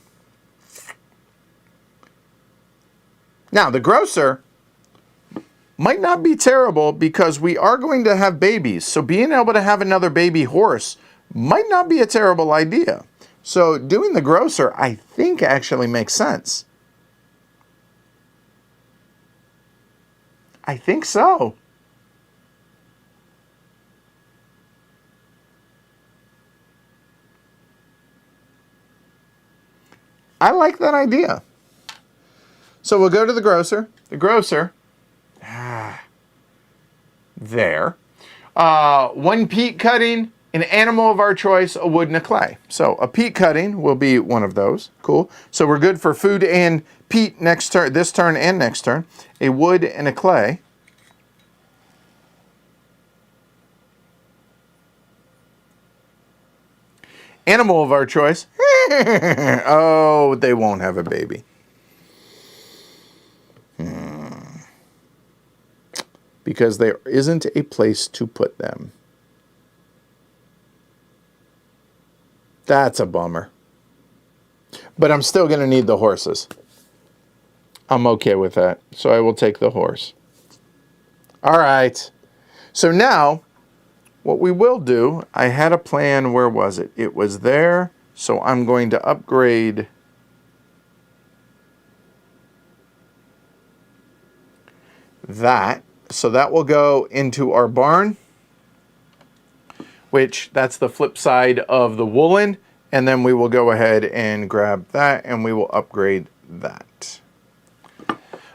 Now, the grocer might not be terrible because we are going to have babies. So being able to have another baby horse might not be a terrible idea. So doing the grocer, I think, actually makes sense. I think so. I like that idea. So we'll go to the grocer. The grocer. There. One peat cutting, an animal of our choice, a wood and a clay. So a peat cutting will be one of those. Cool. So we're good for food and peat next turn, this turn and next turn. A wood and a clay. Animal of our choice. Oh, they won't have a baby. Because there isn't a place to put them. That's a bummer. But I'm still going to need the horses. I'm okay with that. So I will take the horse. All right. So now, what we will do, I had a plan. Where was it? It was there. So I'm going to upgrade that. So that will go into our barn, which that's the flip side of the woolen. And then we will go ahead and grab that and we will upgrade that.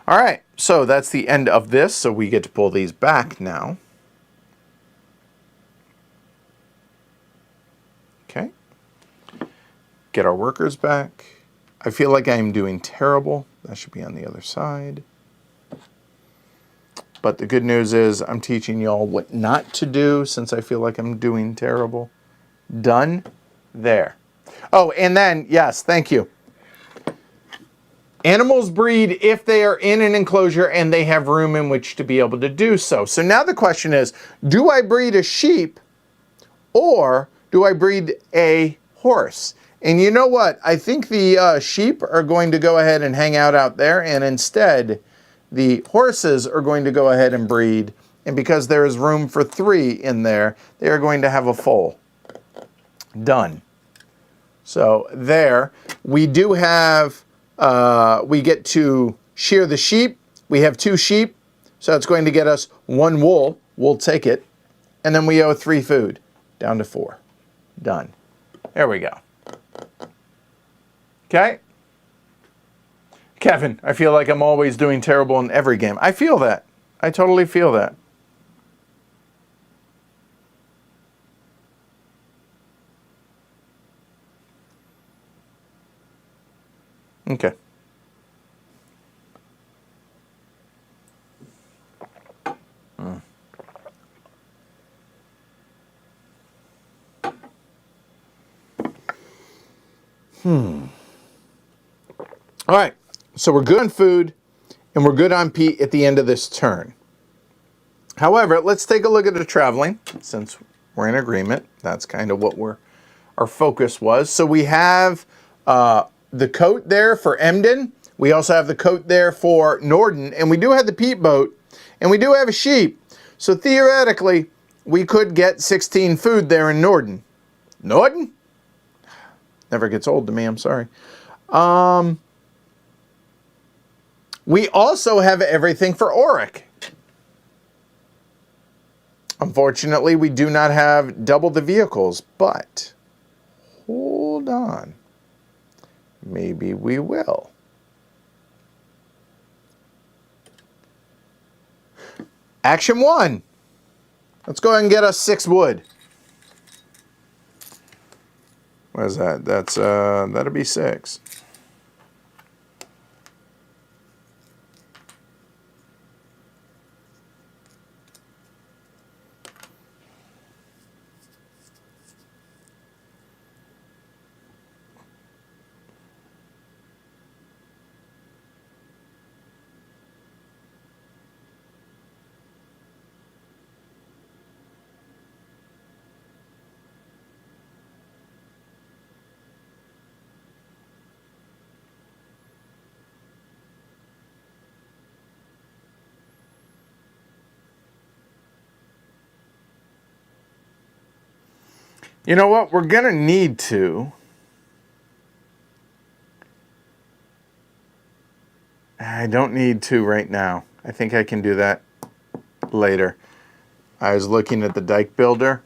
All right, so that's the end of this. So we get to pull these back now. Okay. Get our workers back. I feel like I'm doing terrible. That should be on the other side. But the good news is I'm teaching y'all what not to do since I feel like I'm doing terrible. Done. There. Oh, and then, yes, thank you. Animals breed if they are in an enclosure and they have room in which to be able to do so. So now the question is, do I breed a sheep or do I breed a horse? And you know what? I think the sheep are going to go ahead and hang out there, and instead the horses are going to go ahead and breed, and because there is room for 3 in there, they are going to have a foal. Done. So there, we do have, we get to shear the sheep. We have 2 sheep, so it's going to get us 1 wool. We'll take it. And then we owe 3 food, down to 4. Done. There we go. Okay. Kevin, I feel like I'm always doing terrible in every game. I feel that. I totally feel that. Okay. All right. So we're good on food, and we're good on peat at the end of this turn. However, let's take a look at the traveling, since we're in agreement. That's kind of what our focus was. So we have the coat there for Emden. We also have the coat there for Norden, and we do have the peat boat, and we do have a sheep. So theoretically, we could get 16 food there in Norden. Norden? Never gets old to me, I'm sorry. We also have everything for Auric. Unfortunately, we do not have double the vehicles, but hold on. Maybe we will. Action 1. Let's go ahead and get us 6 wood. What is that? That's that'll be 6. You know what? We're going to need to. I don't need to right now. I think I can do that later. I was looking at the dike builder.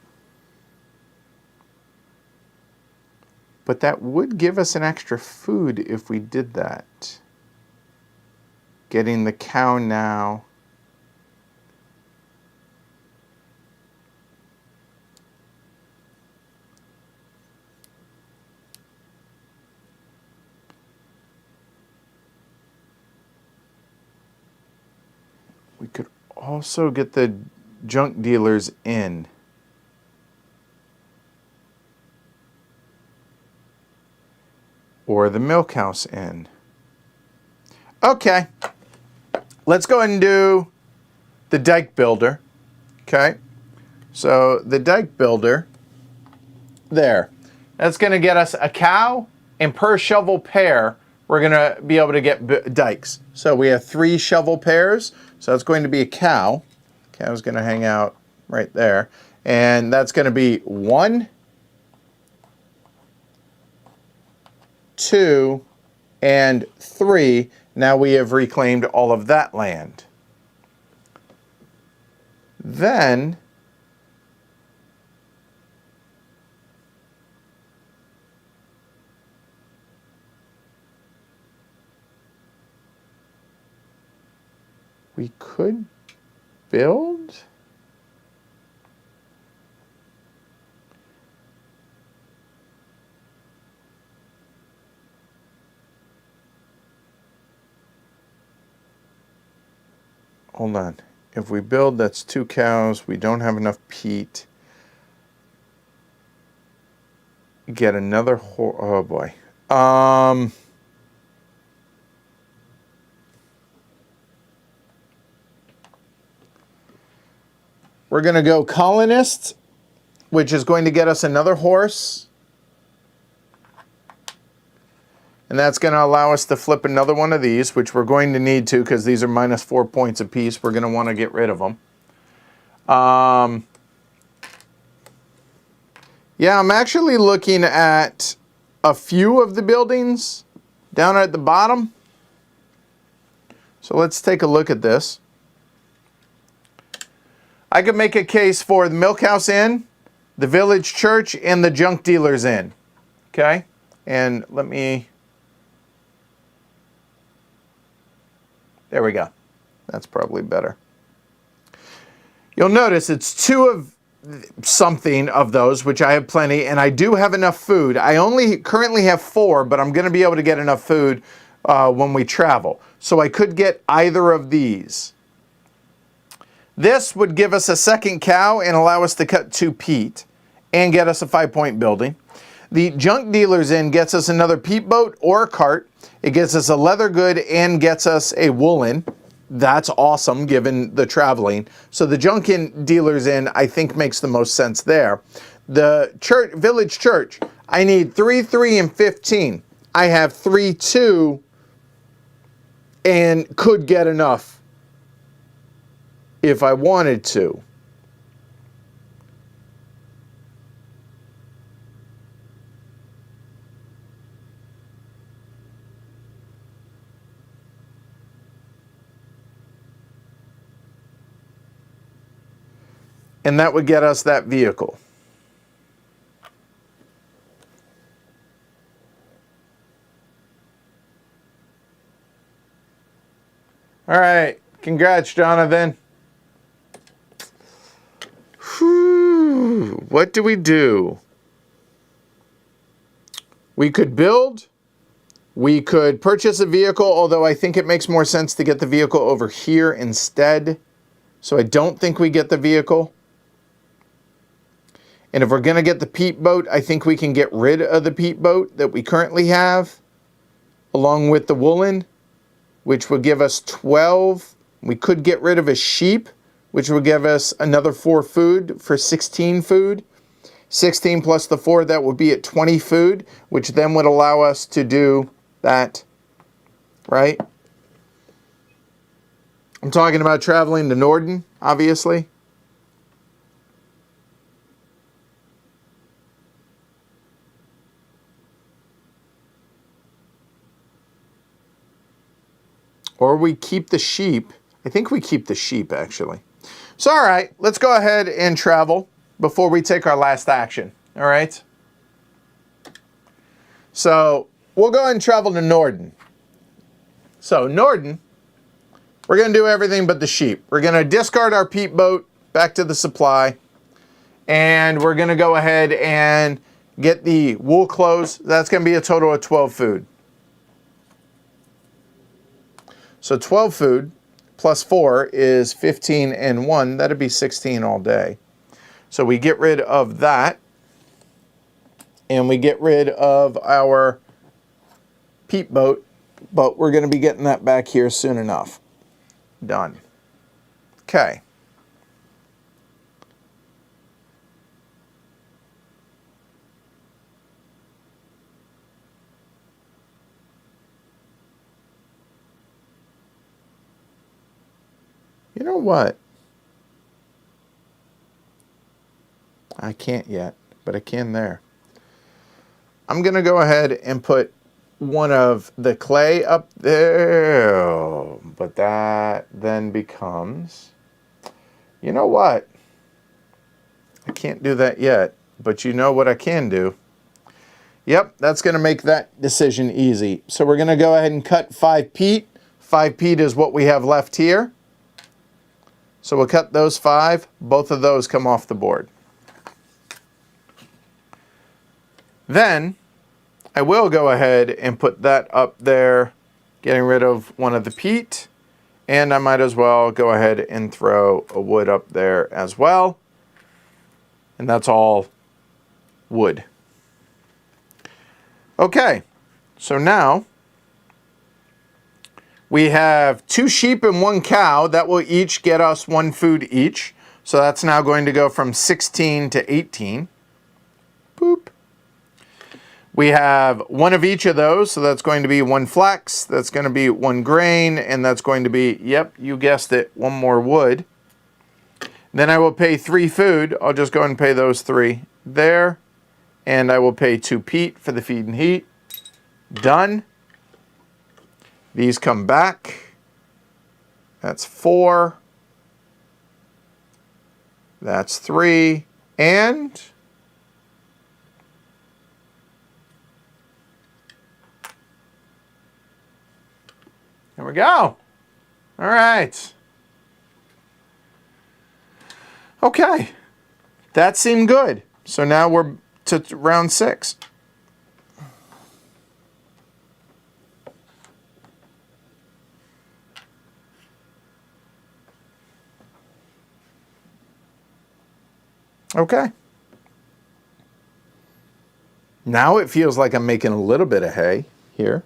But that would give us an extra food if we did that. Getting the cow now. We could also get the junk dealers in. Or the milk house in. Okay. Let's go ahead and do the dike builder. Okay. So the dike builder, there. That's going to get us a cow, and per shovel pair, we're going to be able to get dikes. So we have 3 shovel pairs. So that's going to be a cow. Cow's going to hang out right there. And that's going to be 1, 2, and 3. Now we have reclaimed all of that land. Then we could build. Hold on. If we build, that's 2 cows. We don't have enough peat. Get another oh boy. We're going to go colonists, which is going to get us another horse. And that's going to allow us to flip another one of these, which we're going to need to because these are minus 4 points apiece. We're going to want to get rid of them. Yeah, I'm actually looking at a few of the buildings down at the bottom. So let's take a look at this. I could make a case for the milk house inn, the village church, and the junk dealers inn. Okay? And let me... There we go. That's probably better. You'll notice it's 2 of something of those, which I have plenty, and I do have enough food. I only currently have 4, but I'm going to be able to get enough food when we travel. So I could get either of these. This would give us a second cow and allow us to cut 2 peat and get us a 5-point building. The junk dealers inn gets us another peat boat or a cart. It gets us a leather good and gets us a woolen. That's awesome given the traveling. So the junk dealers inn, I think, makes the most sense there. The church, village church, I need 3, 3, and 15. I have 3, 2, and could get enough if I wanted to. And that would get us that vehicle. All right. Congrats, Jonathan. Whew. What do we do? We could build. We could purchase a vehicle, although I think it makes more sense to get the vehicle over here instead. So I don't think we get the vehicle. And if we're going to get the peat boat, I think we can get rid of the peat boat that we currently have, along with the woolen, which would give us 12. We could get rid of a sheep, which would give us another 4 food for 16 food. 16 plus the 4, that would be at 20 food, which then would allow us to do that, right? I'm talking about traveling to Norden, obviously. Or we keep the sheep. I think we keep the sheep, actually. So, all right, let's go ahead and travel before we take our last action, all right? So, we'll go ahead and travel to Norden. So, Norden, we're going to do everything but the sheep. We're going to discard our peat boat back to the supply, and we're going to go ahead and get the wool clothes. That's going to be a total of 12 food. So 12 food plus 4 is 15 and 1. That'd be 16 all day. So we get rid of that. And we get rid of our peat boat. But we're going to be getting that back here soon enough. Done. Okay. You know what? I can't yet, but I can there. I'm going to go ahead and put one of the clay up there. But that then becomes... You know what? I can't do that yet, but you know what I can do. Yep, that's going to make that decision easy. So we're going to go ahead and cut 5 peat. 5 peat is what we have left here. So we'll cut those 5. Both of those come off the board. Then I will go ahead and put that up there, getting rid of one of the peat. And I might as well go ahead and throw a wood up there as well. And that's all wood. Okay, so now we have 2 sheep and 1 cow. That will each get us 1 food each. So that's now going to go from 16 to 18. Boop. We have 1 of each of those. So that's going to be 1 flax. That's going to be 1 grain. And that's going to be, yep, you guessed it, 1 more wood. Then I will pay 3 food. I'll just go and pay those 3 there. And I will pay 2 peat for the feed and heat. Done. These come back. That's 4. That's 3. And there we go. All right. Okay. That seemed good. So now we're to round 6. Okay. Now it feels like I'm making a little bit of hay here.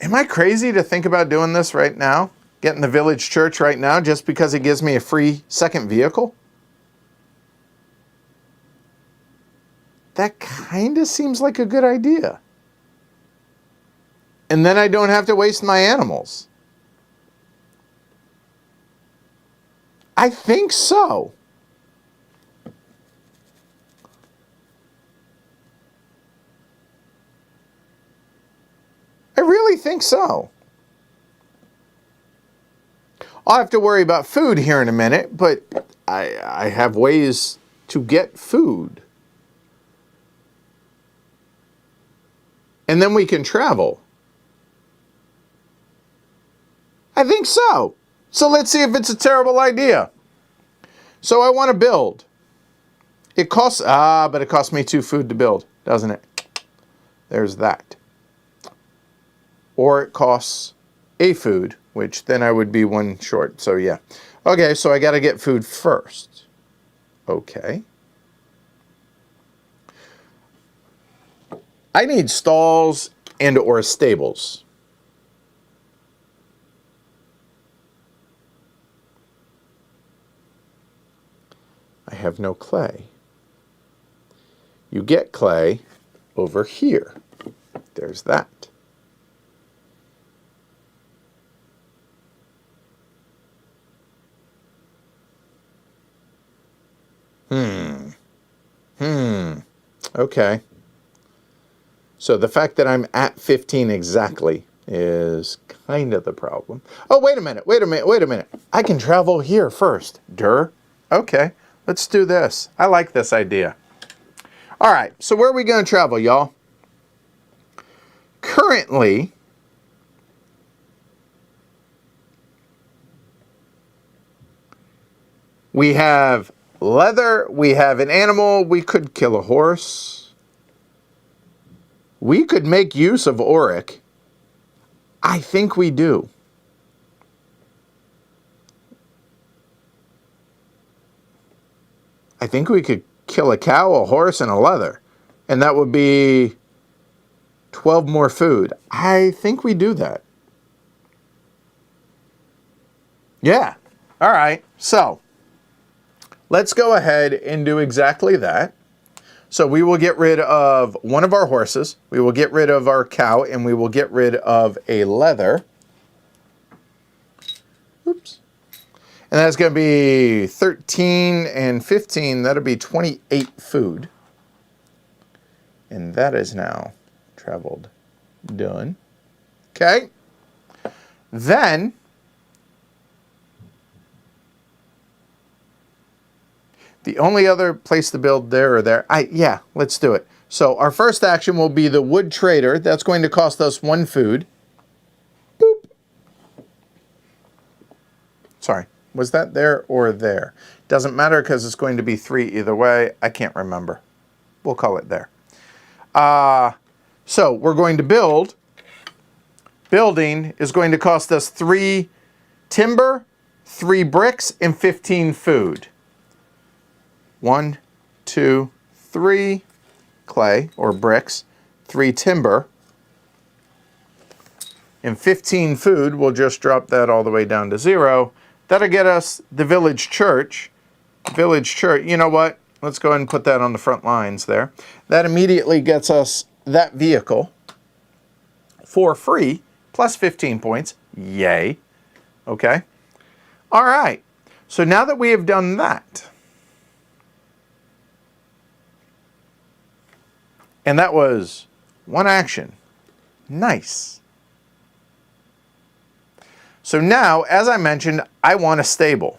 Am I crazy to think about doing this right now? Getting the village church right now just because it gives me a free second vehicle? That kind of seems like a good idea. And then I don't have to waste my animals. I think so. think so. I'll have to worry about food here in a minute, but I have ways to get food. And then we can travel. I think so. So let's see if it's a terrible idea. So I want to build. It costs, but it costs me 2 food to build, doesn't it? There's that. Or it costs a food, which then I would be 1 short. So yeah. Okay, so I got to get food first. Okay. I need stalls and or stables. I have no clay. You get clay over here. There's that. Okay. So the fact that I'm at 15 exactly is kind of the problem. Oh, wait a minute. I can travel here first. Okay, let's do this. I like this idea. All right, so where are we going to travel, y'all? Currently, we have leather, we have an animal, we could kill a horse. We could make use of Auric. I think we do. I think we could kill a cow, a horse, and a leather. And that would be 12 more food. I think we do that. Yeah. All right. So let's go ahead and do exactly that. So we will get rid of one of our horses, we will get rid of our cow, and we will get rid of a leather. Oops. And that's going to be 13 and 15. That'll be 28 food. And that is now traveled. Done. Okay. Then the only other place to build there or there, yeah, let's do it. So our first action will be the wood trader. That's going to cost us 1 food. Boop. Sorry, was that there or there? Doesn't matter because it's going to be 3 either way. I can't remember. We'll call it there. So we're going to build. Building is going to cost us 3 timber, 3 bricks, and 15 food. 1, 2, 3 clay or bricks, 3 timber, and 15 food. We'll just drop that all the way down to 0. That'll get us the village church. Village church, you know what? Let's go ahead and put that on the front lines there. That immediately gets us that vehicle for free, plus 15 points. Yay. Okay. All right. So now that we have done that, and that was 1 action. Nice. So now, as I mentioned, I want a stable.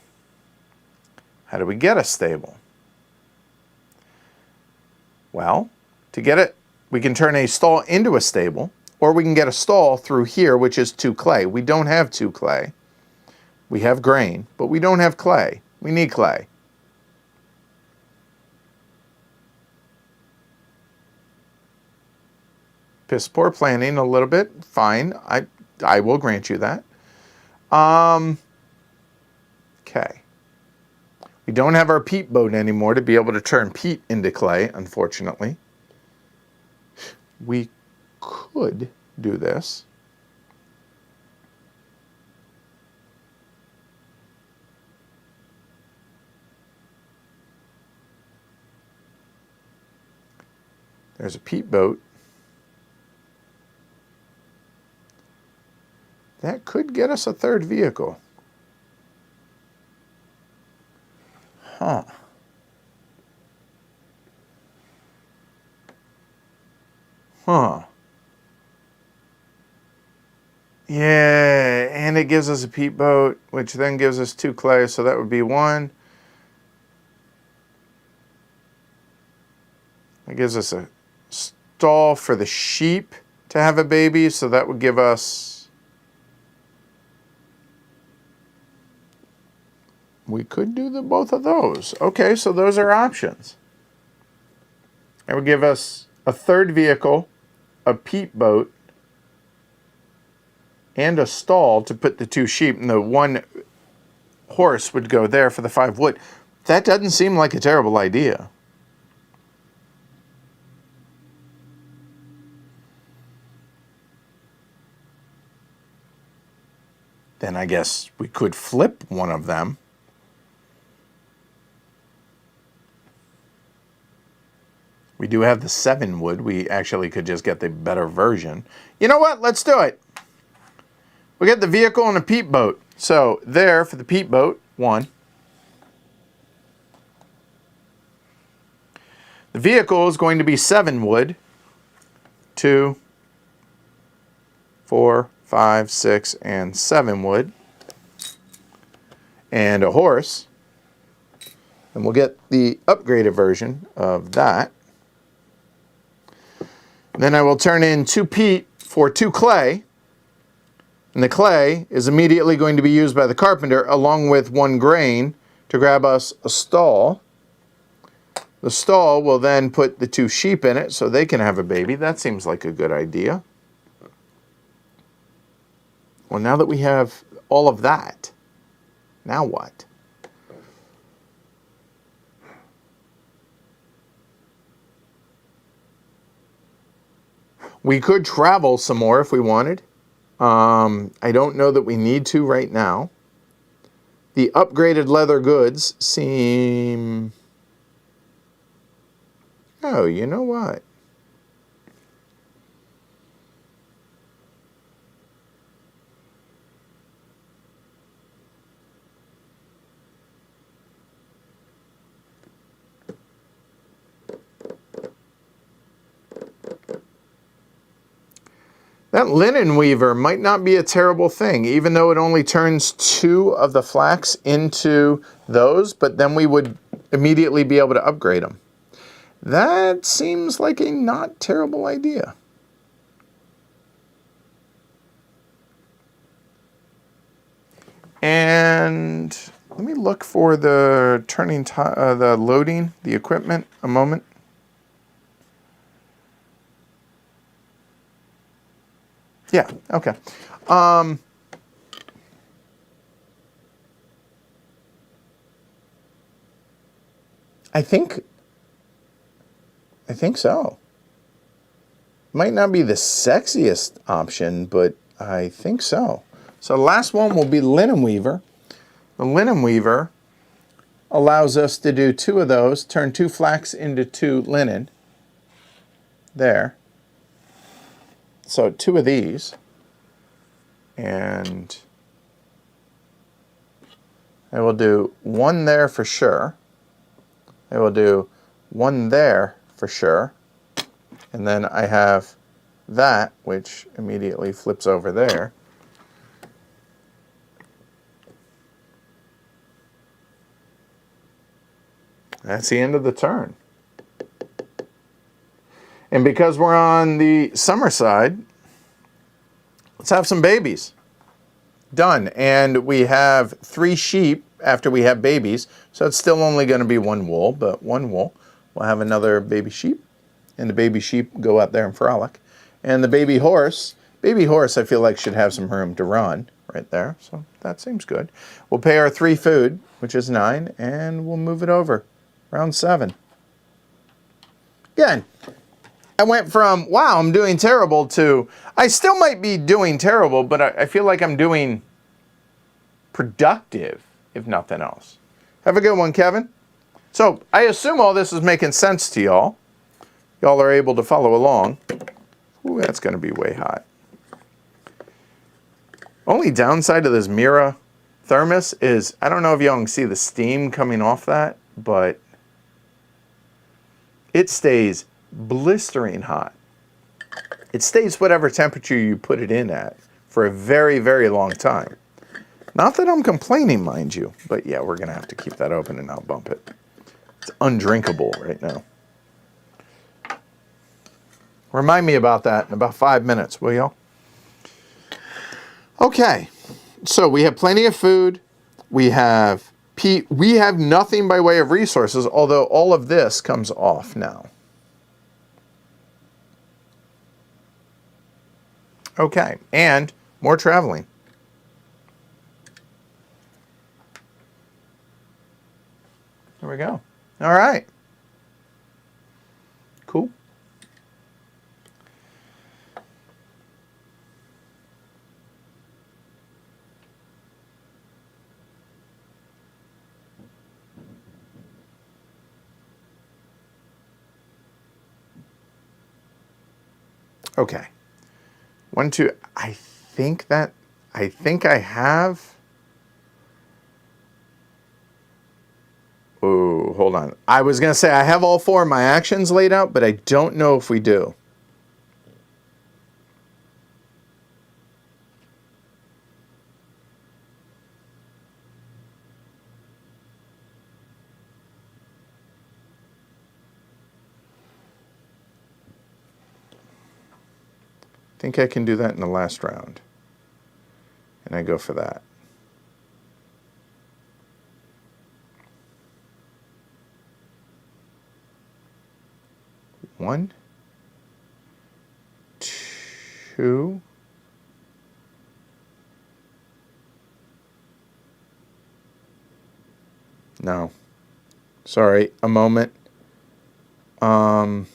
How do we get a stable? Well, to get it, we can turn a stall into a stable, or we can get a stall through here, which is 2 clay. We don't have 2 clay. We have grain, but we don't have clay. We need clay. Piss poor planning a little bit. Fine. I will grant you that. Okay. We don't have our peat boat anymore to be able to turn peat into clay, unfortunately. We could do this. There's a peat boat. That could get us a 3rd vehicle. Huh. Huh. Yeah, and it gives us a peat boat, which then gives us 2 clay, so that would be 1. It gives us a stall for the sheep to have a baby, so that would give us... We could do both of those. Okay, so those are options. It would give us a 3rd vehicle, a peat boat, and a stall to put the 2 sheep, and the 1 horse would go there for the 5 wood. That doesn't seem like a terrible idea. Then I guess we could flip one of them. We do have the 7 wood. We actually could just get the better version. You know what? Let's do it. We get the vehicle and a peat boat. So there for the peat boat, 1. The vehicle is going to be 7 wood. 2, 4, 5, 6, and 7 wood. And a horse. And we'll get the upgraded version of that. Then I will turn in 2 peat for 2 clay. And the clay is immediately going to be used by the carpenter along with 1 grain to grab us a stall. The stall will then put the 2 sheep in it so they can have a baby. That seems like a good idea. Well, now that we have all of that, now what? We could travel some more if we wanted. I don't know that we need to right now. The upgraded leather goods seem... Oh, you know what? That linen weaver might not be a terrible thing, even though it only turns 2 of the flax into those, but then we would immediately be able to upgrade them. That seems like a not terrible idea. And let me look for the the loading, the equipment, a moment. Yeah, okay. I think so. Might not be the sexiest option, but I think so. So the last one will be linen weaver. The linen weaver allows us to do 2 of those, turn 2 flax into 2 linen. There. So 2 of these, and I will do 1 there for sure. I will do 1 there for sure, and then I have that, which immediately flips over there. That's the end of the turn. And because we're on the summer side, let's have some babies. Done. And we have 3 sheep after we have babies. So it's still only going to be 1 wool, but 1 wool. We'll have another baby sheep. And the baby sheep go out there and frolic. And the baby horse I feel like should have some room to run right there. So that seems good. We'll pay our 3 food, which is 9, and we'll move it over. Round 7. Again, I went from, wow, I'm doing terrible, to, I still might be doing terrible, but I feel like I'm doing productive, if nothing else. Have a good one, Kevin. So I assume all this is making sense to y'all. Y'all are able to follow along. Ooh, that's going to be way hot. Only downside to this Mira thermos is, I don't know if y'all can see the steam coming off that, but it stays blistering hot. It stays whatever temperature you put it in at for a very, very long time. Not that I'm complaining, mind you, but yeah, we're going to have to keep that open and not bump it. It's undrinkable right now. Remind me about that in about 5 minutes, will y'all? Okay, so we have plenty of food. We have nothing by way of resources, although all of this comes off now. Okay, and more traveling. There we go. All right. Cool. Okay. 1, 2. I think I have. Oh, hold on. I was going to say I have all 4 of my actions laid out, but I don't know if we do. I think I can do that in the last round. And I go for that. One, 2. No. Sorry, a moment. I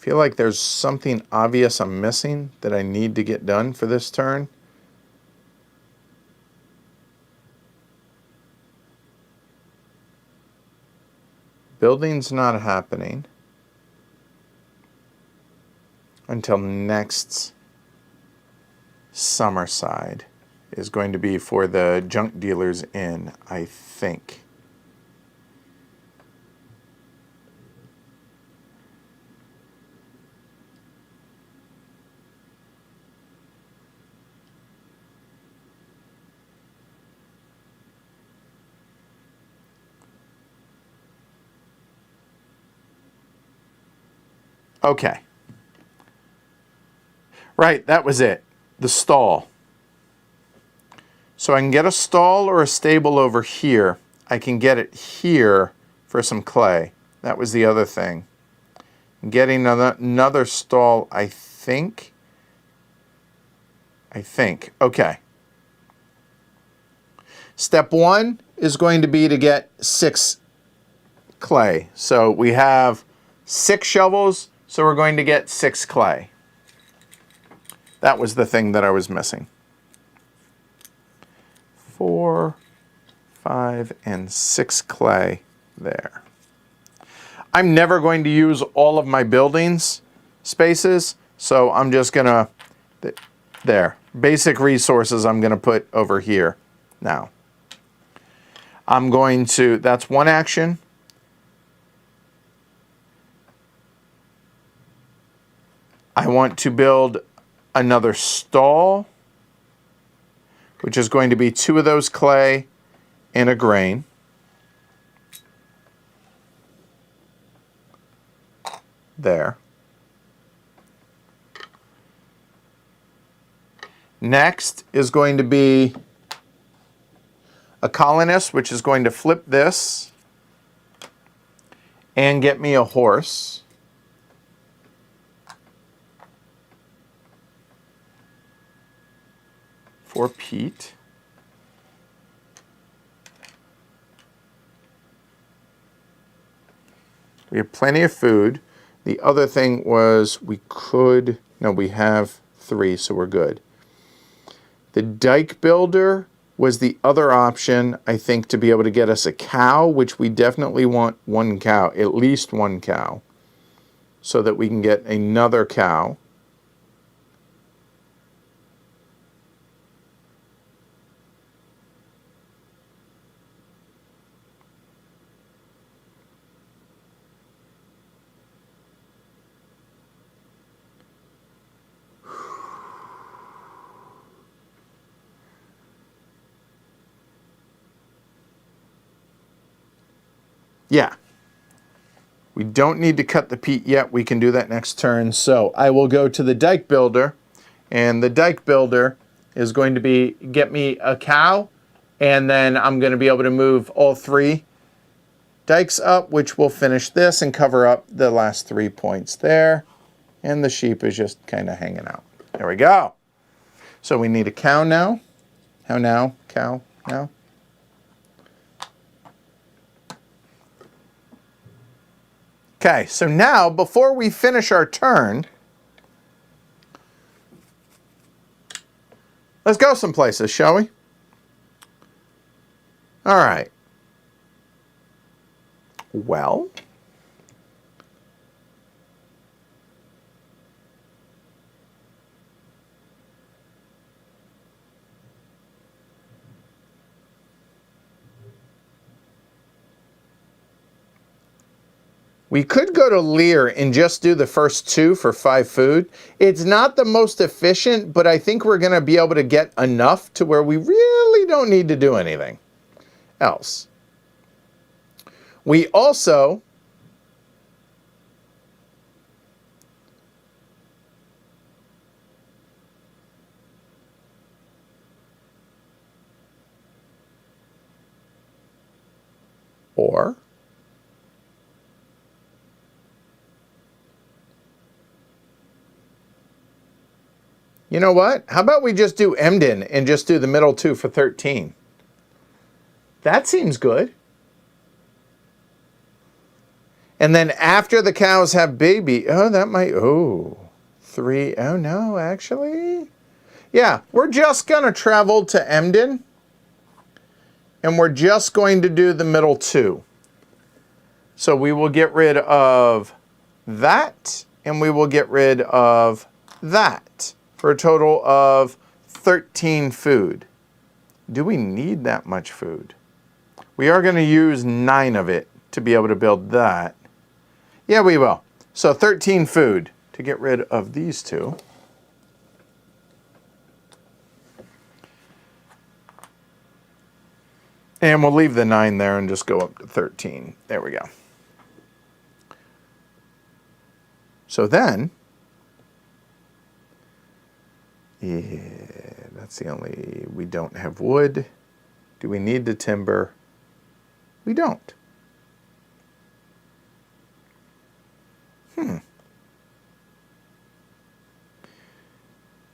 feel like there's something obvious I'm missing that I need to get done for this turn. Building's not happening until next Summerside is going to be for the junk dealers in, I think. Okay. Right, that was it. The stall. So I can get a stall or a stable over here. I can get it here for some clay. That was the other thing. Getting another stall, I think. Okay. Step 1 is going to be to get 6 clay. So we have 6 shovels, so we're going to get 6 clay. That was the thing that I was missing. 4, 5, and 6 clay there. I'm never going to use all of my buildings spaces, so I'm just going to, there. Basic resources I'm going to put over here now. I'm going to, that's one action. I want to build another stall, which is going to be 2 of those clay and a grain. There. Next is going to be a colonist, which is going to flip this and get me a horse. For Pete. We have plenty of food. The other thing was we have 3, so we're good. The dike builder was the other option, I think, to be able to get us a cow, which we definitely want 1 cow, at least 1 cow, so that we can get another cow. Yeah. We don't need to cut the peat yet. We can do that next turn. So I will go to the dike builder, and the dike builder is going to get me a cow, and then I'm going to be able to move all 3 dikes up, which will finish this and cover up the last 3 points there. And the sheep is just kind of hanging out. There we go. So we need a cow now. How now? Cow now. Okay, so now before we finish our turn, let's go some places, shall we? All right. Well, we could go to Lear and just do the first 2 for 5 food. It's not the most efficient, but I think we're going to be able to get enough to where we really don't need to do anything else. We also you know what? How about we just do Emden and just do the middle 2 for 13? That seems good. And then after the cows have baby, that might, 3, no, actually. Yeah, we're just going to travel to Emden, and we're just going to do the middle 2. So we will get rid of that, and we will get rid of that for a total of 13 food. Do we need that much food? We are going to use 9 of it to be able to build that. Yeah, we will. So 13 food to get rid of these 2. And we'll leave the 9 there and just go up to 13. There we go. So then, yeah, that's the only, we don't have wood. Do we need the timber? We don't.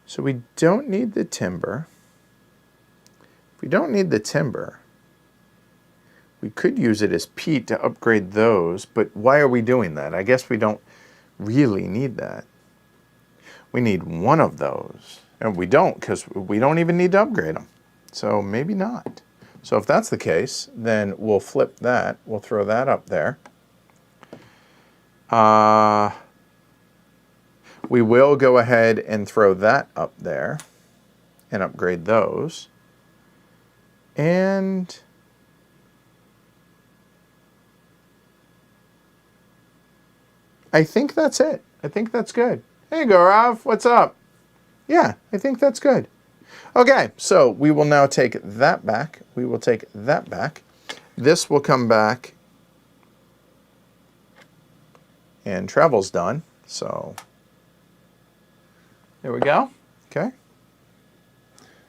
So we don't need the timber. If we don't need the timber, we could use it as peat to upgrade those, but why are we doing that? I guess we don't really need that. We need 1 of those, and we don't because we don't even need to upgrade them. So maybe not. So if that's the case, then we'll flip that. We'll throw that up there. We will go ahead and throw that up there and upgrade those. And I think that's it. I think that's good. Hey, Gaurav, what's up? Yeah, I think that's good. Okay, so we will now take that back. We will take that back. This will come back. And travel's done. So there we go. Okay.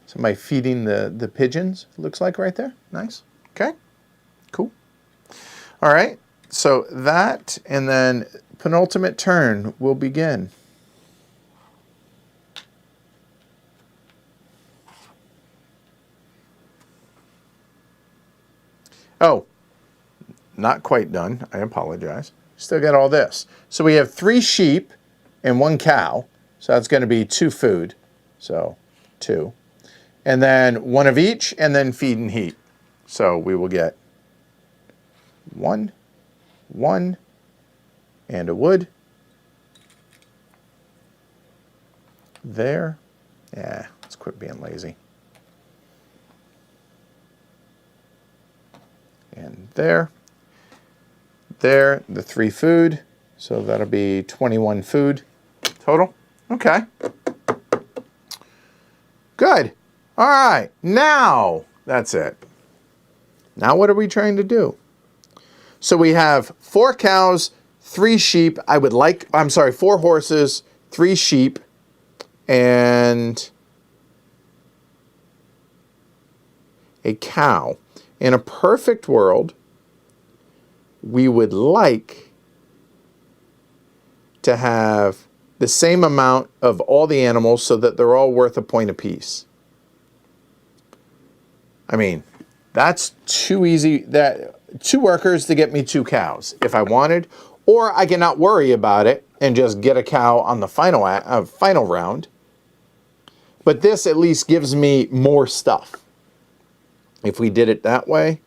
Somebody feeding the pigeons, looks like right there. Nice. Okay. Cool. All right. So that, and then penultimate turn will begin. Oh, not quite done. I apologize. Still got all this. So we have 3 sheep and 1 cow. So that's going to be 2 food. So 2. And then 1 of each, and then feed and heat. So we will get 1, 1, and a wood. There. Yeah, let's quit being lazy. And there. There, the 3 food. So that'll be 21 food total. Okay. Good. All right. Now, that's it. Now what are we trying to do? So we have 4 cows, 3 sheep. I'm sorry, 4 horses, 3 sheep, and a cow. In a perfect world, we would like to have the same amount of all the animals so that they're all worth a point apiece. I mean, that's too easy. 2 workers to get me 2 cows if I wanted, or I can not worry about it and just get a cow on the final round. But this at least gives me more stuff. If we did it that way,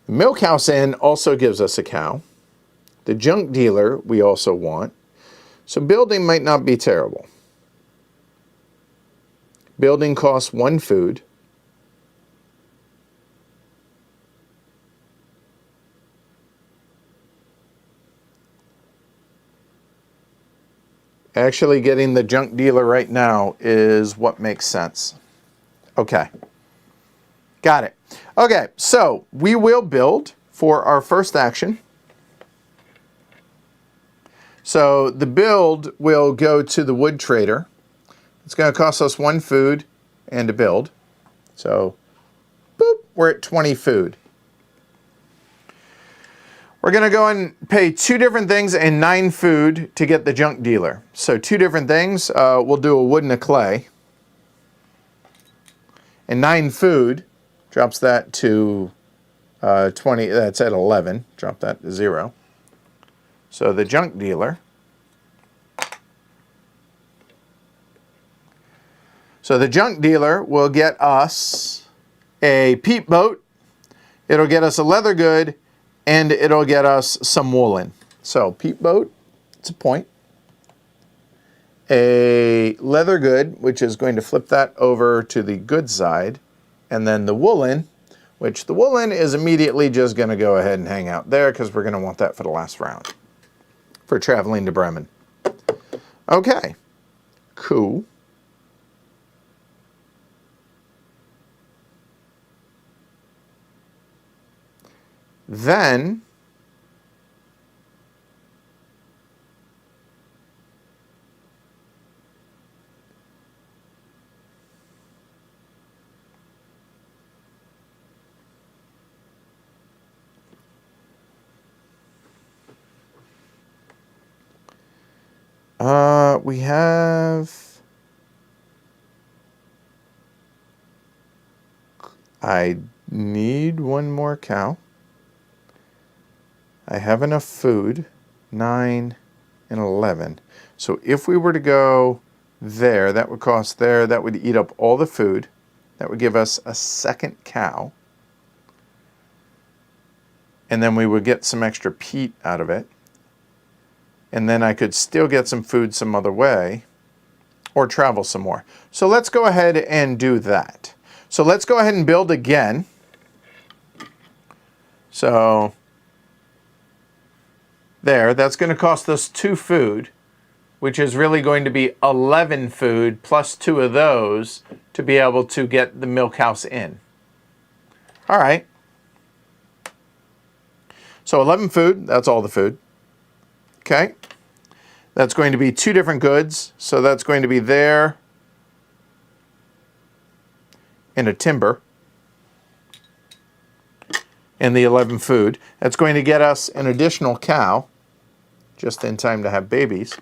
the milk house inn also gives us a cow. The junk dealer we also want. So building might not be terrible. Building costs 1 food. Actually getting the junk dealer right now is what makes sense. Okay. Got it. Okay, so we will build for our first action. So the build will go to the wood trader. It's going to cost us 1 food and a build. So, boop, we're at 20 food. We're going to go and pay 2 different things and 9 food to get the junk dealer. So 2 different things, we'll do a wood and a clay. And 9 food drops that to 20, that's at 11. Drop that to 0. So the junk dealer. So the junk dealer will get us a peat boat. It'll get us a leather good. And it'll get us some woolen. So peat boat, it's a point. A leather good, which is going to flip that over to the good side. And then the woolen, which the woolen is immediately just going to go ahead and hang out there because we're going to want that for the last round. For traveling to Bremen. Okay, cool. Then we have, I need 1 more cow. I have enough food, 9 and 11. So if we were to go there, that would cost there, that would eat up all the food. That would give us a 2nd cow. And then we would get some extra peat out of it. And then I could still get some food some other way or travel some more. So let's go ahead and do that. So let's go ahead and build again. So there, that's going to cost us 2 food, which is really going to be 11 food plus 2 of those to be able to get the milk house in. All right. So 11 food, that's all the food. Okay. That's going to be 2 different goods. So that's going to be there and a timber. And the 11 food. That's going to get us an additional cow, just in time to have babies.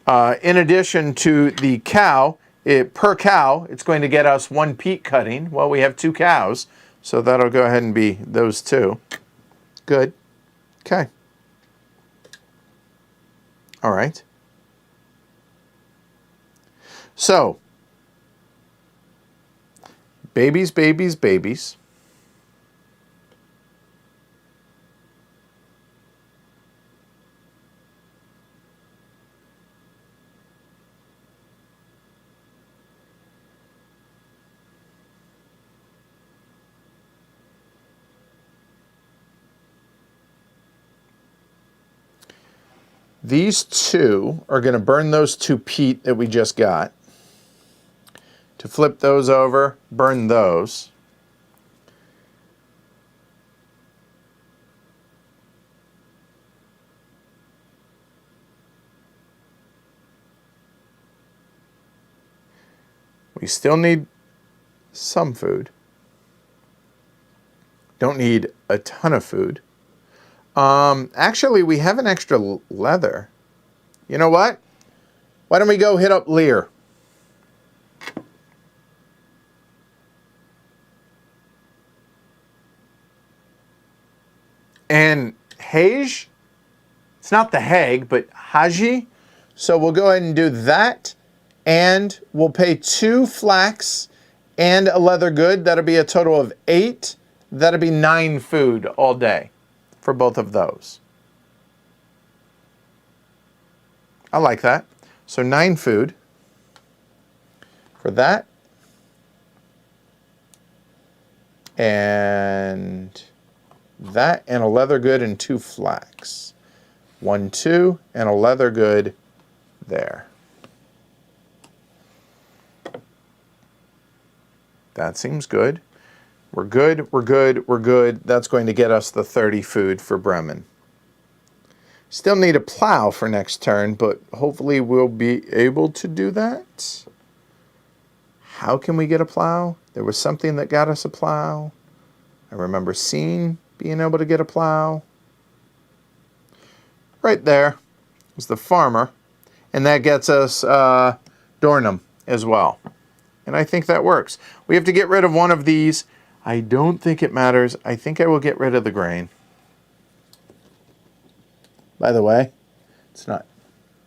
In addition to the cow, per cow, it's going to get us 1 peat cutting. Well, we have 2 cows, so that'll go ahead and be those 2. Good. Okay. All right. So, babies, babies, babies. These two are going to burn those 2 peat that we just got. To flip those over, burn those. We still need some food. Don't need a ton of food. Actually, we have an extra leather. You know what? Why don't we go hit up Lear? And Hage, it's not the Hague, but Haji. So we'll go ahead and do that. And we'll pay 2 flax and a leather good. That'll be a total of 8. That'll be 9 food all day for both of those. I like that. So 9 food for that. And that and a leather good and 2 flax. 1, 2, and a leather good there. That seems good. We're good, we're good, we're good. That's going to get us the 30 food for Bremen. Still need a plow for next turn, but hopefully we'll be able to do that. How can we get a plow? There was something that got us a plow. I remember seeing being able to get a plow. Right there was the farmer, and that gets us Dornum as well. And I think that works. We have to get rid of one of these. I don't think it matters. I think I will get rid of the grain. By the way, it's not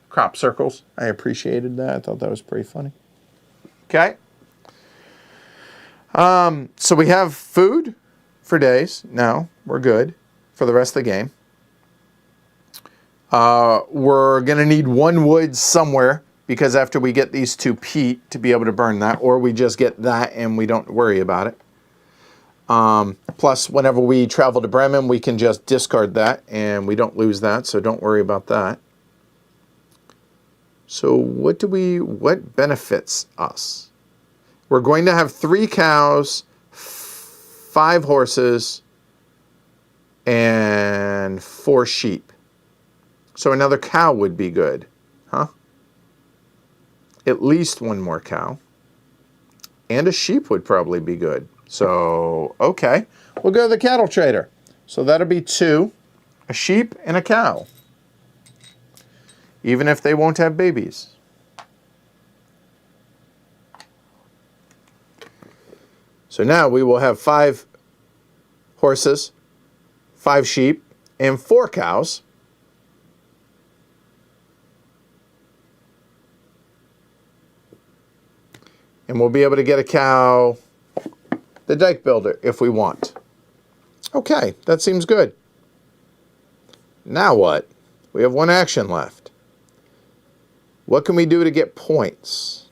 crop circles. I appreciated that. I thought that was pretty funny. Okay. So we have food for days now. We're good for the rest of the game. We're going to need 1 wood somewhere, because after we get these 2 peat to be able to burn that, or we just get that and we don't worry about it. Plus, whenever we travel to Bremen, we can just discard that and we don't lose that, so don't worry about that. So what benefits us? We're going to have 3 cows, 5 horses, and 4 sheep. So another cow would be good, huh? At least 1 more cow. And a sheep would probably be good. So, okay. We'll go to the cattle trader. So that'll be 2, a sheep and a cow. Even if they won't have babies. So now we will have 5 horses, 5 sheep, and 4 cows. And we'll be able to get a cow, the dike builder, if we want. Okay, that seems good. Now what? We have 1 action left. What can we do to get points?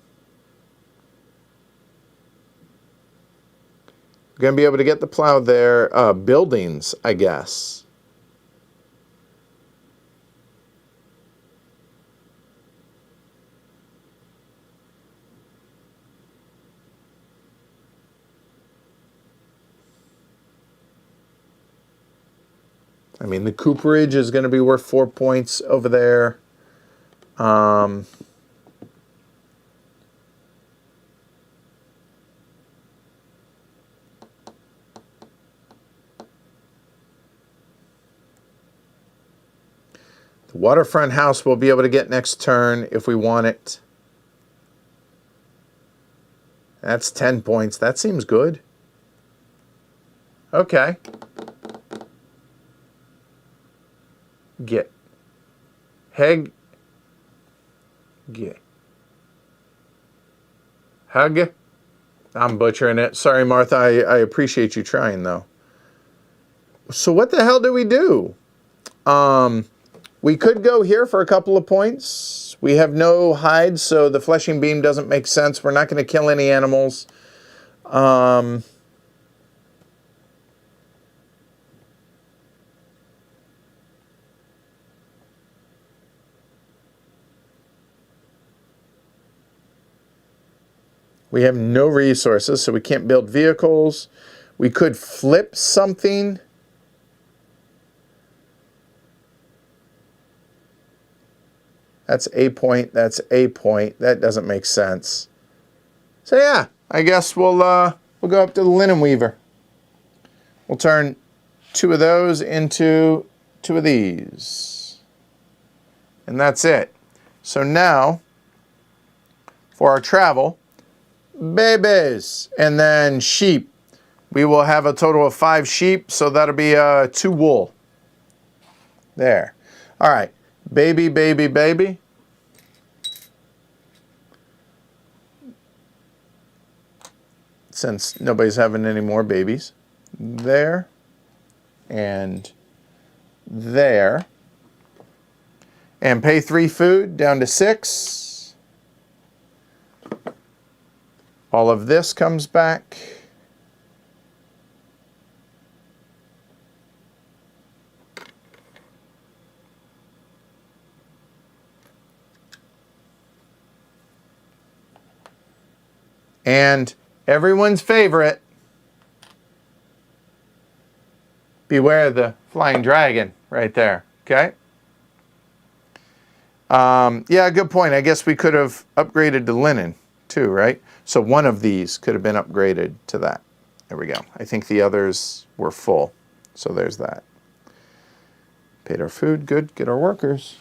We're going to be able to get the plow there. Buildings, I guess. I mean, the cooperage is going to be worth 4 points over there. The waterfront house we'll be able to get next turn if we want it. That's 10 points. That seems good. Okay. Get. Heg. Get. Hug. I'm butchering it. Sorry, Martha. I appreciate you trying, though. So what the hell do we do? We could go here for a couple of points. We have no hides, so the fleshing beam doesn't make sense. We're not going to kill any animals. We have no resources, so we can't build vehicles. We could flip something. That's a point. That's a point. That doesn't make sense. So yeah, I guess we'll go up to the linen weaver. We'll turn 2 of those into 2 of these. And that's it. So now, for our travel, babies, and then sheep. We will have a total of 5 sheep, so that'll be 2 wool. There. All right. Baby, baby, baby. Since nobody's having any more babies. There. And there. And pay 3 food down to 6. All of this comes back. And everyone's favorite, beware the flying dragon right there, okay? Yeah, good point. I guess we could have upgraded to linen too, right? So one of these could have been upgraded to that. There we go. I think the others were full. So there's that. Paid our food, good. Get our workers.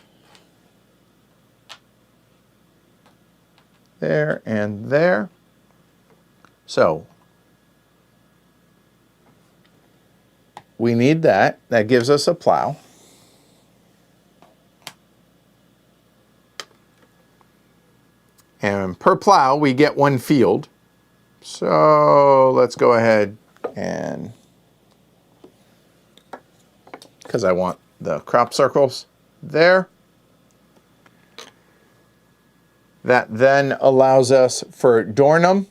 There and there. So we need that. That gives us a plow. And per plow, we get 1 field. So let's go ahead and, because I want the crop circles there. That then allows us for Dornum.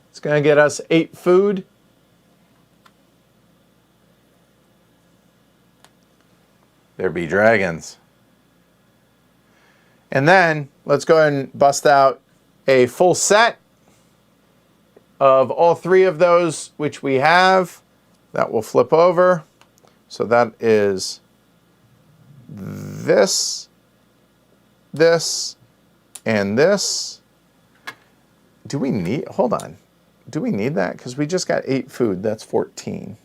It's going to get us 8 food. There be dragons. And then let's go ahead and bust out a full set of all 3 of those which we have. That will flip over. So that is this, this, and this. Do we need, hold on. Do we need that? Because we just got 8 food. That's 14.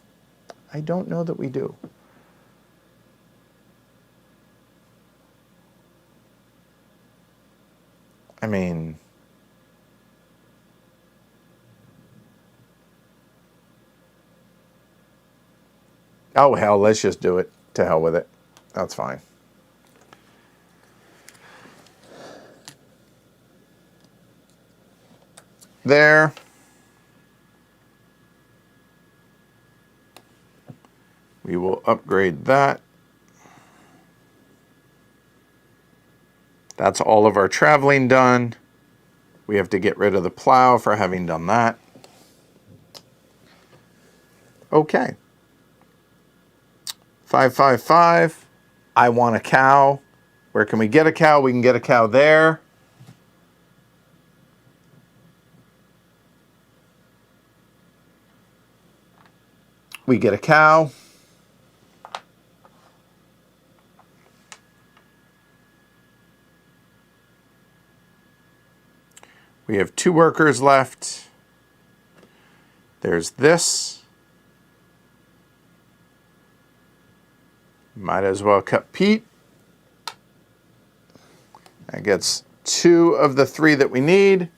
I don't know that we do. I mean, oh hell, let's just do it. To hell with it. That's fine. There. We will upgrade that. That's all of our traveling done. We have to get rid of the plow for having done that. Okay. 555. I want a cow. Where can we get a cow? We can get a cow there. We get a cow. We have 2 workers left. There's this. Might as well cut Pete. That gets 2 of the 3 that we need.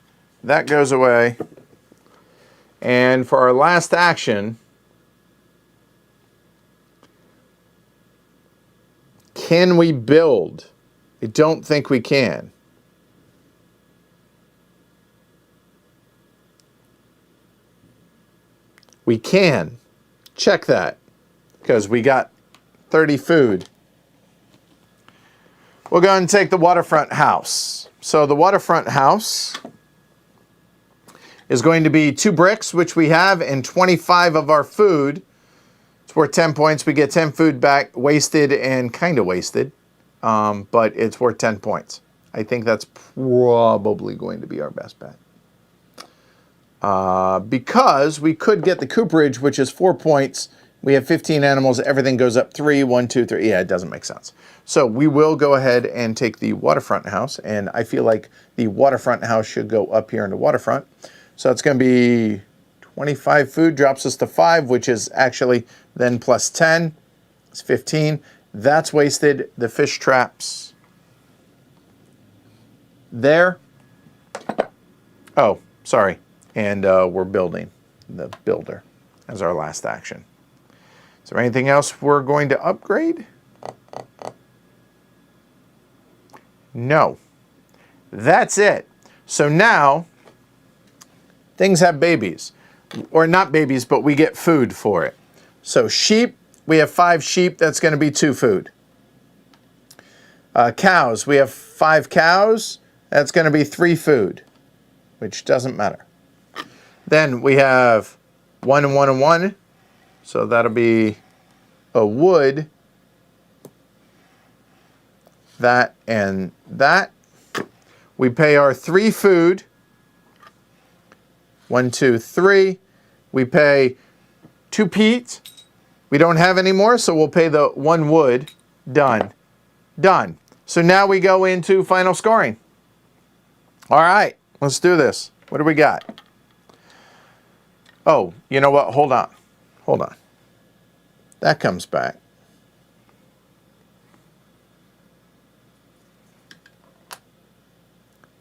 That goes away. And for our last action, can we build? I don't think we can. We can. Check that. Because we got 30 food. We'll go and take the waterfront house. So the waterfront house is going to be 2 bricks, which we have, and 25 of our food. It's worth 10 points. We get 10 food back, wasted and kind of wasted, but it's worth 10 points. I think that's probably going to be our best bet. Because we could get the cooperage, which is 4 points. We have 15 animals. Everything goes up 3, 1, 2, 3. Yeah, it doesn't make sense. So we will go ahead and take the waterfront house. And I feel like the waterfront house should go up here into waterfront. So it's going to be 25 food, drops us to 5, which is actually then plus 10. It's 15. That's wasted. The fish traps there. Oh, sorry. And we're building the builder as our last action. Is there anything else we're going to upgrade? No. That's it. So now things have babies. Or not babies, but we get food for it. So sheep, we have 5 sheep. That's going to be 2 food. Cows, we have 5 cows. That's going to be 3 food, which doesn't matter. Then we have 1 and 1 and 1. So that'll be a wood. That and that. We pay our 3 food. 1, 2, 3. We pay 2 peat. We don't have any more, so we'll pay the 1 wood. Done. Done. So now we go into final scoring. All right, let's do this. What do we got? Oh, you know what? Hold on. Hold on. That comes back.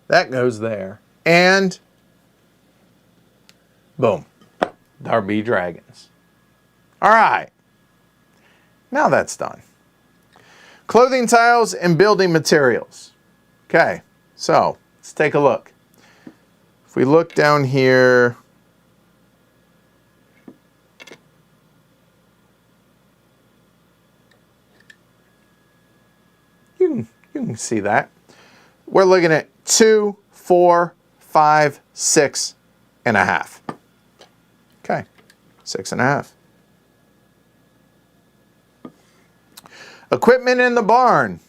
That goes there. And boom. Darby Dragons. All right. Now that's done. Clothing tiles and building materials. Okay, so let's take a look. If we look down here, you can see that. We're looking at 2, 4, 5, 6 and a half. Okay, 6 and a half. Equipment in the barn.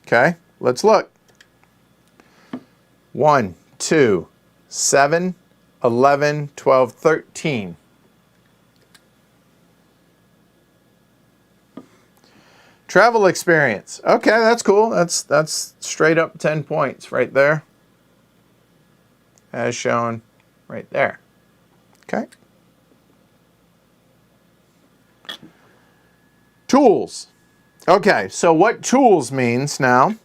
Okay, let's look. 1, 2, 7, 11, 12, 13. Travel experience. Okay, that's cool. That's straight up 10 points right there. As shown right there. Okay. Tools. Okay, so what tools means now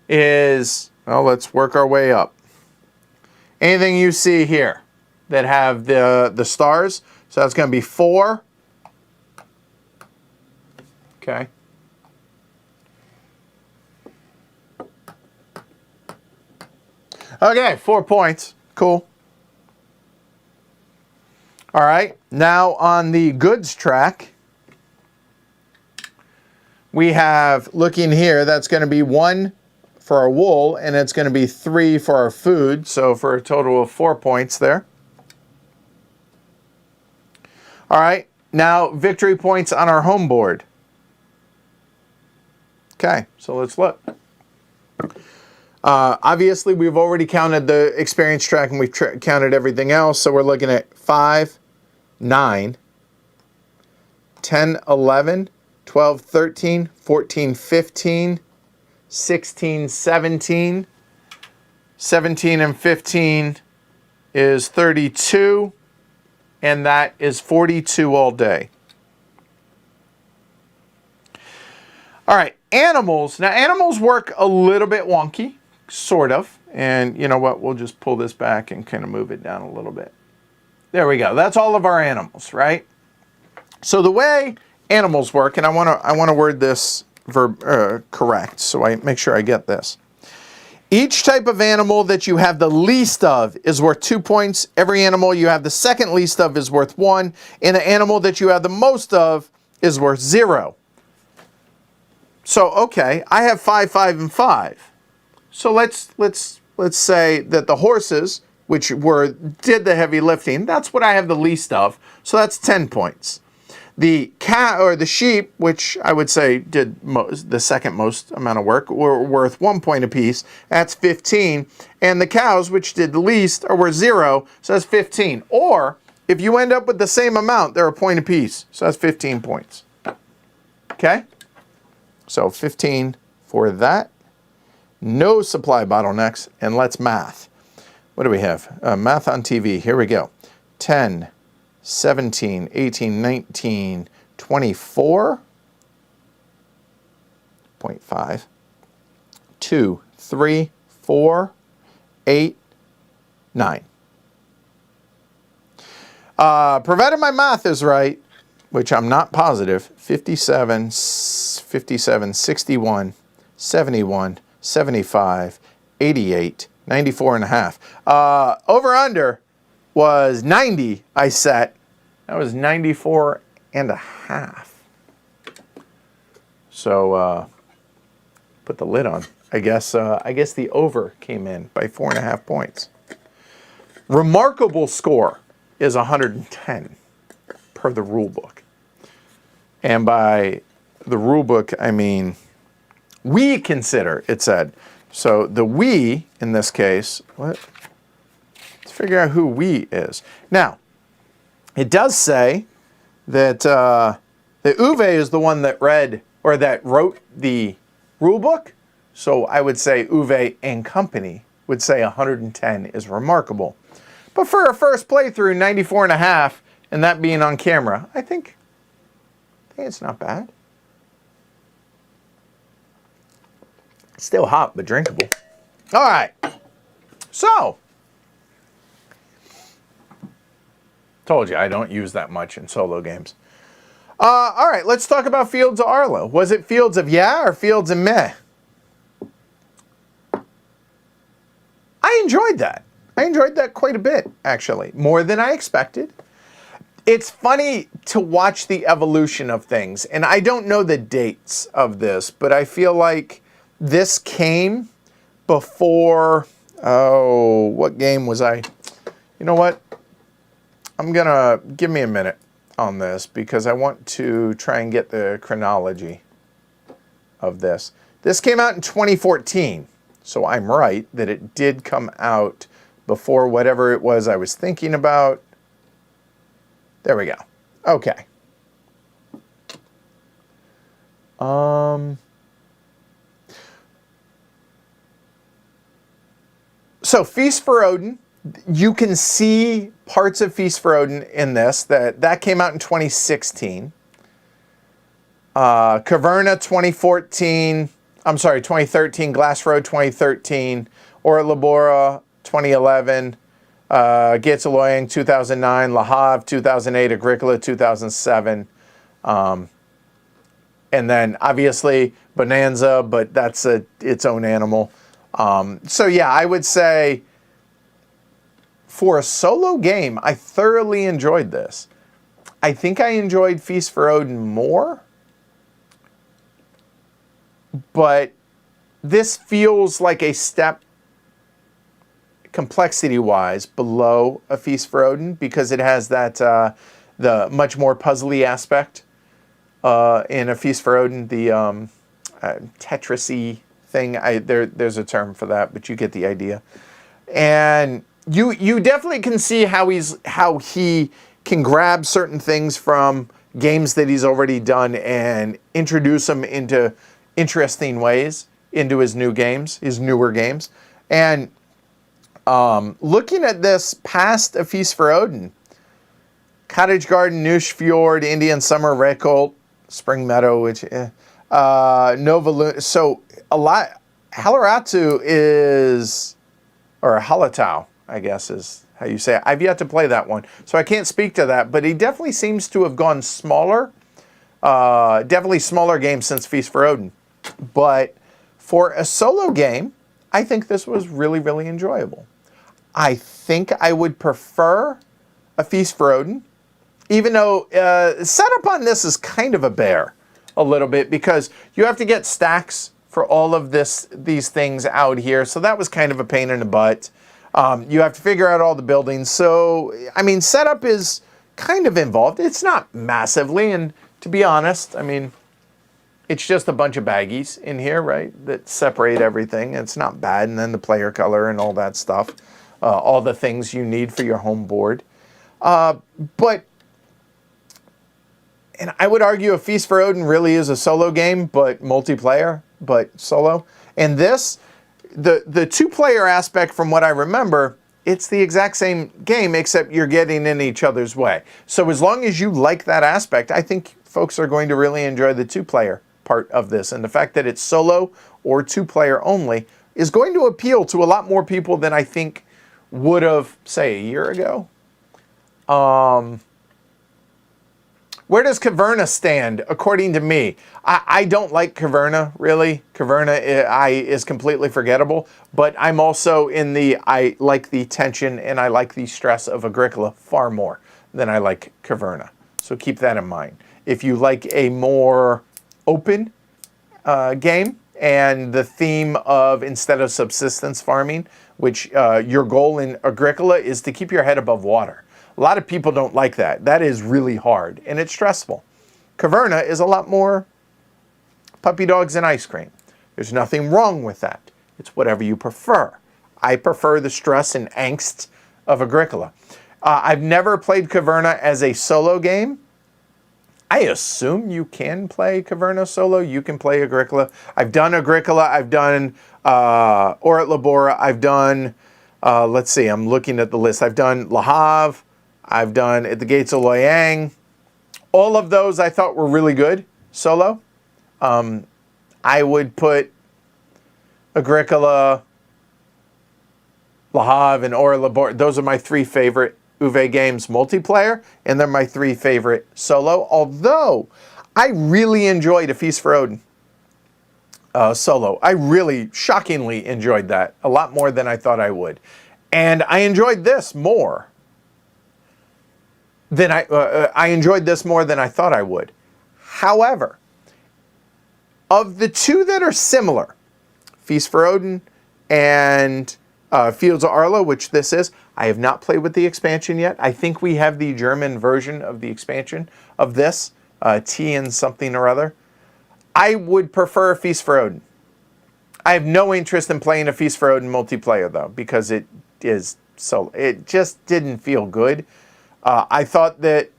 is, well, let's work our way up. Anything you see here that have the stars, so that's going to be 4. Okay. Okay, 4 points. Cool. All right, now on the goods track, we have, looking here, that's going to be 1 for our wool, and it's going to be 3 for our food, so for a total of 4 points there. All right, now victory points on our home board. Okay, so let's look. Obviously, we've already counted the experience track, and we've counted everything else, so we're looking at 5, 9, 10, 11, 12, 13, 14, 15, 16, 17. 17 and 15 is 32, and that is 42 all day. All right, animals. Now, animals work a little bit wonky, sort of. And you know what? We'll just pull this back and kind of move it down a little bit. There we go. That's all of our animals, right? So the way animals work, and I want to word this verb correct, so I make sure I get this. Each type of animal that you have the least of is worth 2 points. Every animal you have the second least of is worth 1, and the animal that you have the most of is worth 0. So okay, I have 5, 5, and 5. So let's say that the horses, which did the heavy lifting, that's what I have the least of. So that's 10 points. The cat or the sheep, which I would say did the second most amount of work, were worth 1 point apiece. That's 15. And the cows, which did the least, are worth 0. So that's 15. Or if you end up with the same amount, they're a point apiece. So that's 15 points. Okay? So 15 for that. No supply bottlenecks. And let's math. What do we have? Math on TV. Here we go. 10, 17, 18, 19, 24. 0.5. 2, 3, 4, 8, 9. Provided my math is right, which I'm not positive, 57, 61, 71, 75, 88, 94 and a half. Over under was 90 I set. That was 94 and a half. So put the lid on. I guess the over came in by 4.5 points. Remarkable score is 110 per the rule book. And by the rule book, I mean we consider, it said. So the we, in this case, let's figure out who we is. Now, it does say that that Uwe is the one that read, or that wrote the rule book. So I would say Uwe and company would say 110 is remarkable. But for a first playthrough, 94 and a half, and that being on camera, I think it's not bad. Still hot, but drinkable. All right. So, told you I don't use that much in solo games. All right, let's talk about Fields of Arle. Was it Fields of yeah or Fields of meh? I enjoyed that. I enjoyed that quite a bit, actually. More than I expected. It's funny to watch the evolution of things. And I don't know the dates of this, but I feel like this came before, oh, what game was I? You know what? Give me a minute on this because I want to try and get the chronology of this. This came out in 2014, so I'm right that it did come out before whatever it was I was thinking about. There we go. Okay. So Feast for Odin, you can see parts of Feast for Odin in this. That came out in 2016. Caverna 2014. I'm sorry, 2013. Glass Road 2013. Ora Labora 2011. Getzaloyang 2009. Le Havre 2008. Agricola 2007. And then obviously Bonanza, but that's its own animal. So yeah, I would say for a solo game, I thoroughly enjoyed this. I think I enjoyed Feast for Odin more, but this feels like a step complexity-wise below a Feast for Odin because it has that the much more puzzly aspect in a Feast for Odin, the Tetris-y thing. There's a term for that, but you get the idea. And you definitely can see how he can grab certain things from games that he's already done and introduce them into interesting ways into his newer games. And looking at this past A Feast for Odin, Cottage Garden, Noosh Fjord, Indian Summer, Rekolt, Spring Meadow, which Nova Luna. So a lot. Hallertau is, or Hallertau, I guess is how you say it. I've yet to play that one, so I can't speak to that. But he definitely seems to have gone smaller. Definitely smaller games since Feast for Odin. But for a solo game, I think this was really, really enjoyable. I think I would prefer A Feast for Odin, even though setup on this is kind of a bear a little bit because you have to get stacks for all of these things out here. So that was kind of a pain in the butt. You have to figure out all the buildings. So, I mean, setup is kind of involved. It's not massively, and to be honest, I mean, it's just a bunch of baggies in here, right, that separate everything. It's not bad, and then the player color and all that stuff, all the things you need for your home board. But, and I would argue A Feast for Odin really is a solo game, but multiplayer, but solo. And this, the two-player aspect, from what I remember, it's the exact same game, except you're getting in each other's way. So as long as you like that aspect, I think folks are going to really enjoy the two-player part of this. And the fact that it's solo or two-player only is going to appeal to a lot more people than I think would have, say, a year ago. Where does Caverna stand, according to me? I don't like Caverna, really. Caverna is completely forgettable, but I'm also in the, I like the tension and I like the stress of Agricola far more than I like Caverna. So keep that in mind. If you like a more open game and the theme of, instead of subsistence farming, which your goal in Agricola is to keep your head above water. A lot of people don't like that. That is really hard, and it's stressful. Caverna is a lot more puppy dogs and ice cream. There's nothing wrong with that. It's whatever you prefer. I prefer the stress and angst of Agricola. I've never played Caverna as a solo game. I assume you can play Caverna solo. You can play Agricola. I've done Agricola. I've done Orat Labora. I've done, let's see, I'm looking at the list. I've done Le Havre. I've done At the Gates of Loyang. All of those I thought were really good solo. I would put Agricola, Le Havre, and Orat Labora. Those are my three favorite Uwe games multiplayer, and they're my three favorite solo. Although I really enjoyed A Feast for Odin solo. I really shockingly enjoyed that a lot more than I thought I would. And I enjoyed this more than I enjoyed this more than I thought I would. However, of the two that are similar, Feast for Odin and Fields of Arle, which this is, I have not played with the expansion yet. I think we have the German version of the expansion of this, T and something or other. I would prefer A Feast for Odin. I have no interest in playing A Feast for Odin multiplayer, though, because it just didn't feel good. I thought that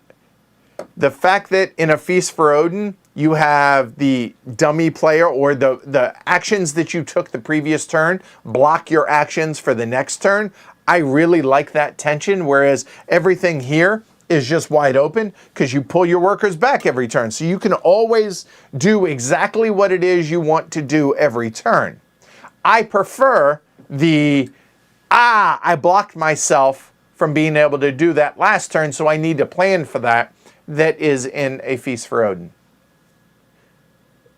the fact that in A Feast for Odin, you have the dummy player, or the actions that you took the previous turn block your actions for the next turn. I really like that tension, whereas everything here is just wide open because you pull your workers back every turn. So you can always do exactly what it is you want to do every turn. I prefer the, I blocked myself from being able to do that last turn, so I need to plan for that. That is in A Feast for Odin.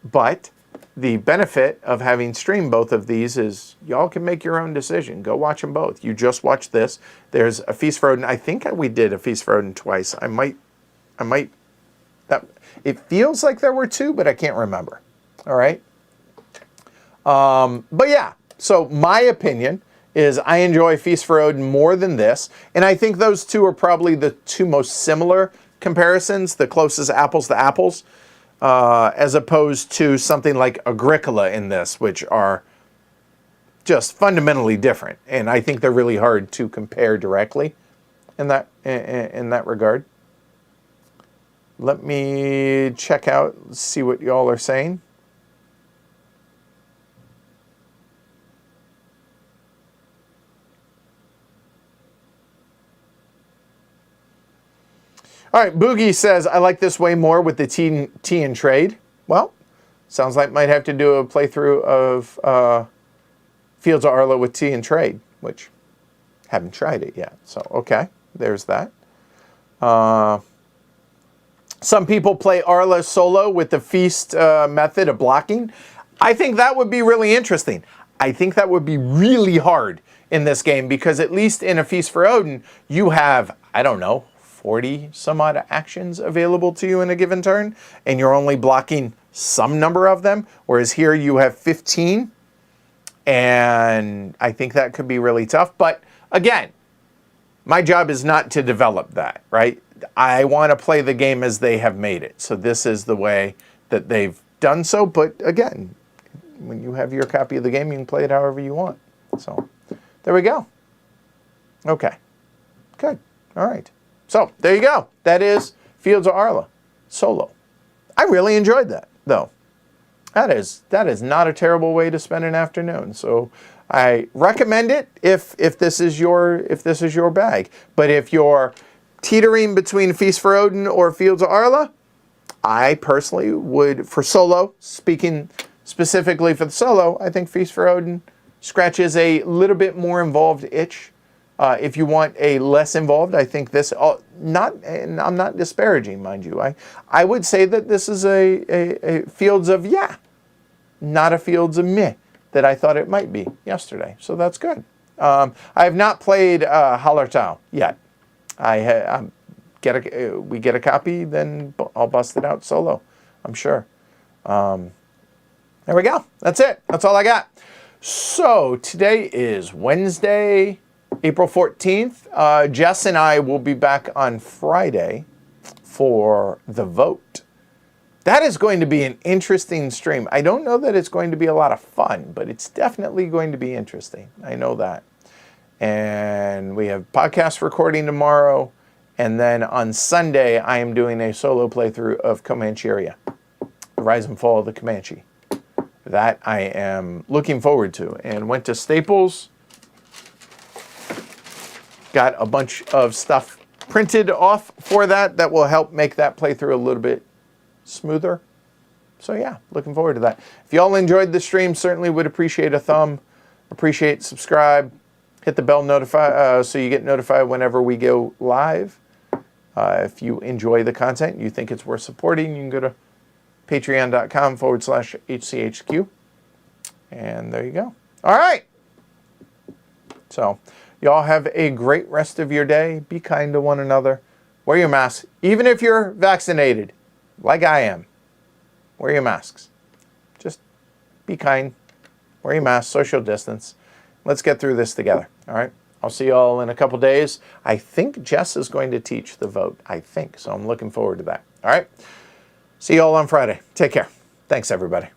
But the benefit of having streamed both of these is y'all can make your own decision. Go watch them both. You just watch this. There's A Feast for Odin. I think we did A Feast for Odin twice. I might, it feels like there were two, but I can't remember. All right. But yeah, so my opinion is I enjoy Feast for Odin more than this. And I think those two are probably the two most similar comparisons, the closest apples to apples, as opposed to something like Agricola in this, which are just fundamentally different. And I think they're really hard to compare directly in that regard. Let me check out, see what y'all are saying. All right, Boogie says, I like this way more with the tea and trade. Well, sounds like might have to do a playthrough of Fields of Arle with tea and trade, which haven't tried it yet. So, okay, there's that. Some people play Arle solo with the feast method of blocking. I think that would be really interesting. I think that would be really hard in this game because at least in A Feast for Odin, you have, I don't know, 40 some odd actions available to you in a given turn, and you're only blocking some number of them, whereas here you have 15, and I think that could be really tough. But again, my job is not to develop that, right? I want to play the game as they have made it. So this is the way that they've done so. But again, when you have your copy of the game, you can play it however you want. So there we go. Okay. Good. All right. So there you go. That is Fields of Arle solo. I really enjoyed that, though. That is not a terrible way to spend an afternoon. So I recommend it if this is your bag. But if you're teetering between Feast for Odin or Fields of Arle, I personally would, for solo, speaking specifically for the solo, I think Feast for Odin scratches a little bit more involved itch. If you want a less involved, I think this, and I'm not disparaging, mind you. I would say that this is a Fields of yeah, not a Fields of meh that I thought it might be yesterday. So that's good. I have not played Hallertau yet. We get a copy, then I'll bust it out solo, I'm sure. There we go. That's it. That's all I got. So today is Wednesday, April 14th. Jess and I will be back on Friday for the vote. That is going to be an interesting stream. I don't know that it's going to be a lot of fun, but it's definitely going to be interesting. I know that. And we have podcast recording tomorrow. And then on Sunday, I am doing a solo playthrough of Comancheria, The Rise and Fall of the Comanche. That I am looking forward to. And went to Staples. Got a bunch of stuff printed off for that will help make that playthrough a little bit smoother. So yeah, looking forward to that. If you all enjoyed the stream, certainly would appreciate a thumb, appreciate subscribe, hit the bell notify so you get notified whenever we go live. If you enjoy the content, you think it's worth supporting, you can go to patreon.com/HCHQ. And there you go. All right. So y'all have a great rest of your day. Be kind to one another. Wear your mask. Even if you're vaccinated, like I am, wear your masks. Just be kind. Wear your mask. Social distance. Let's get through this together. All right. I'll see you all in a couple days. I think Jess is going to teach the vote. I think. So I'm looking forward to that. All right. See you all on Friday. Take care. Thanks, everybody.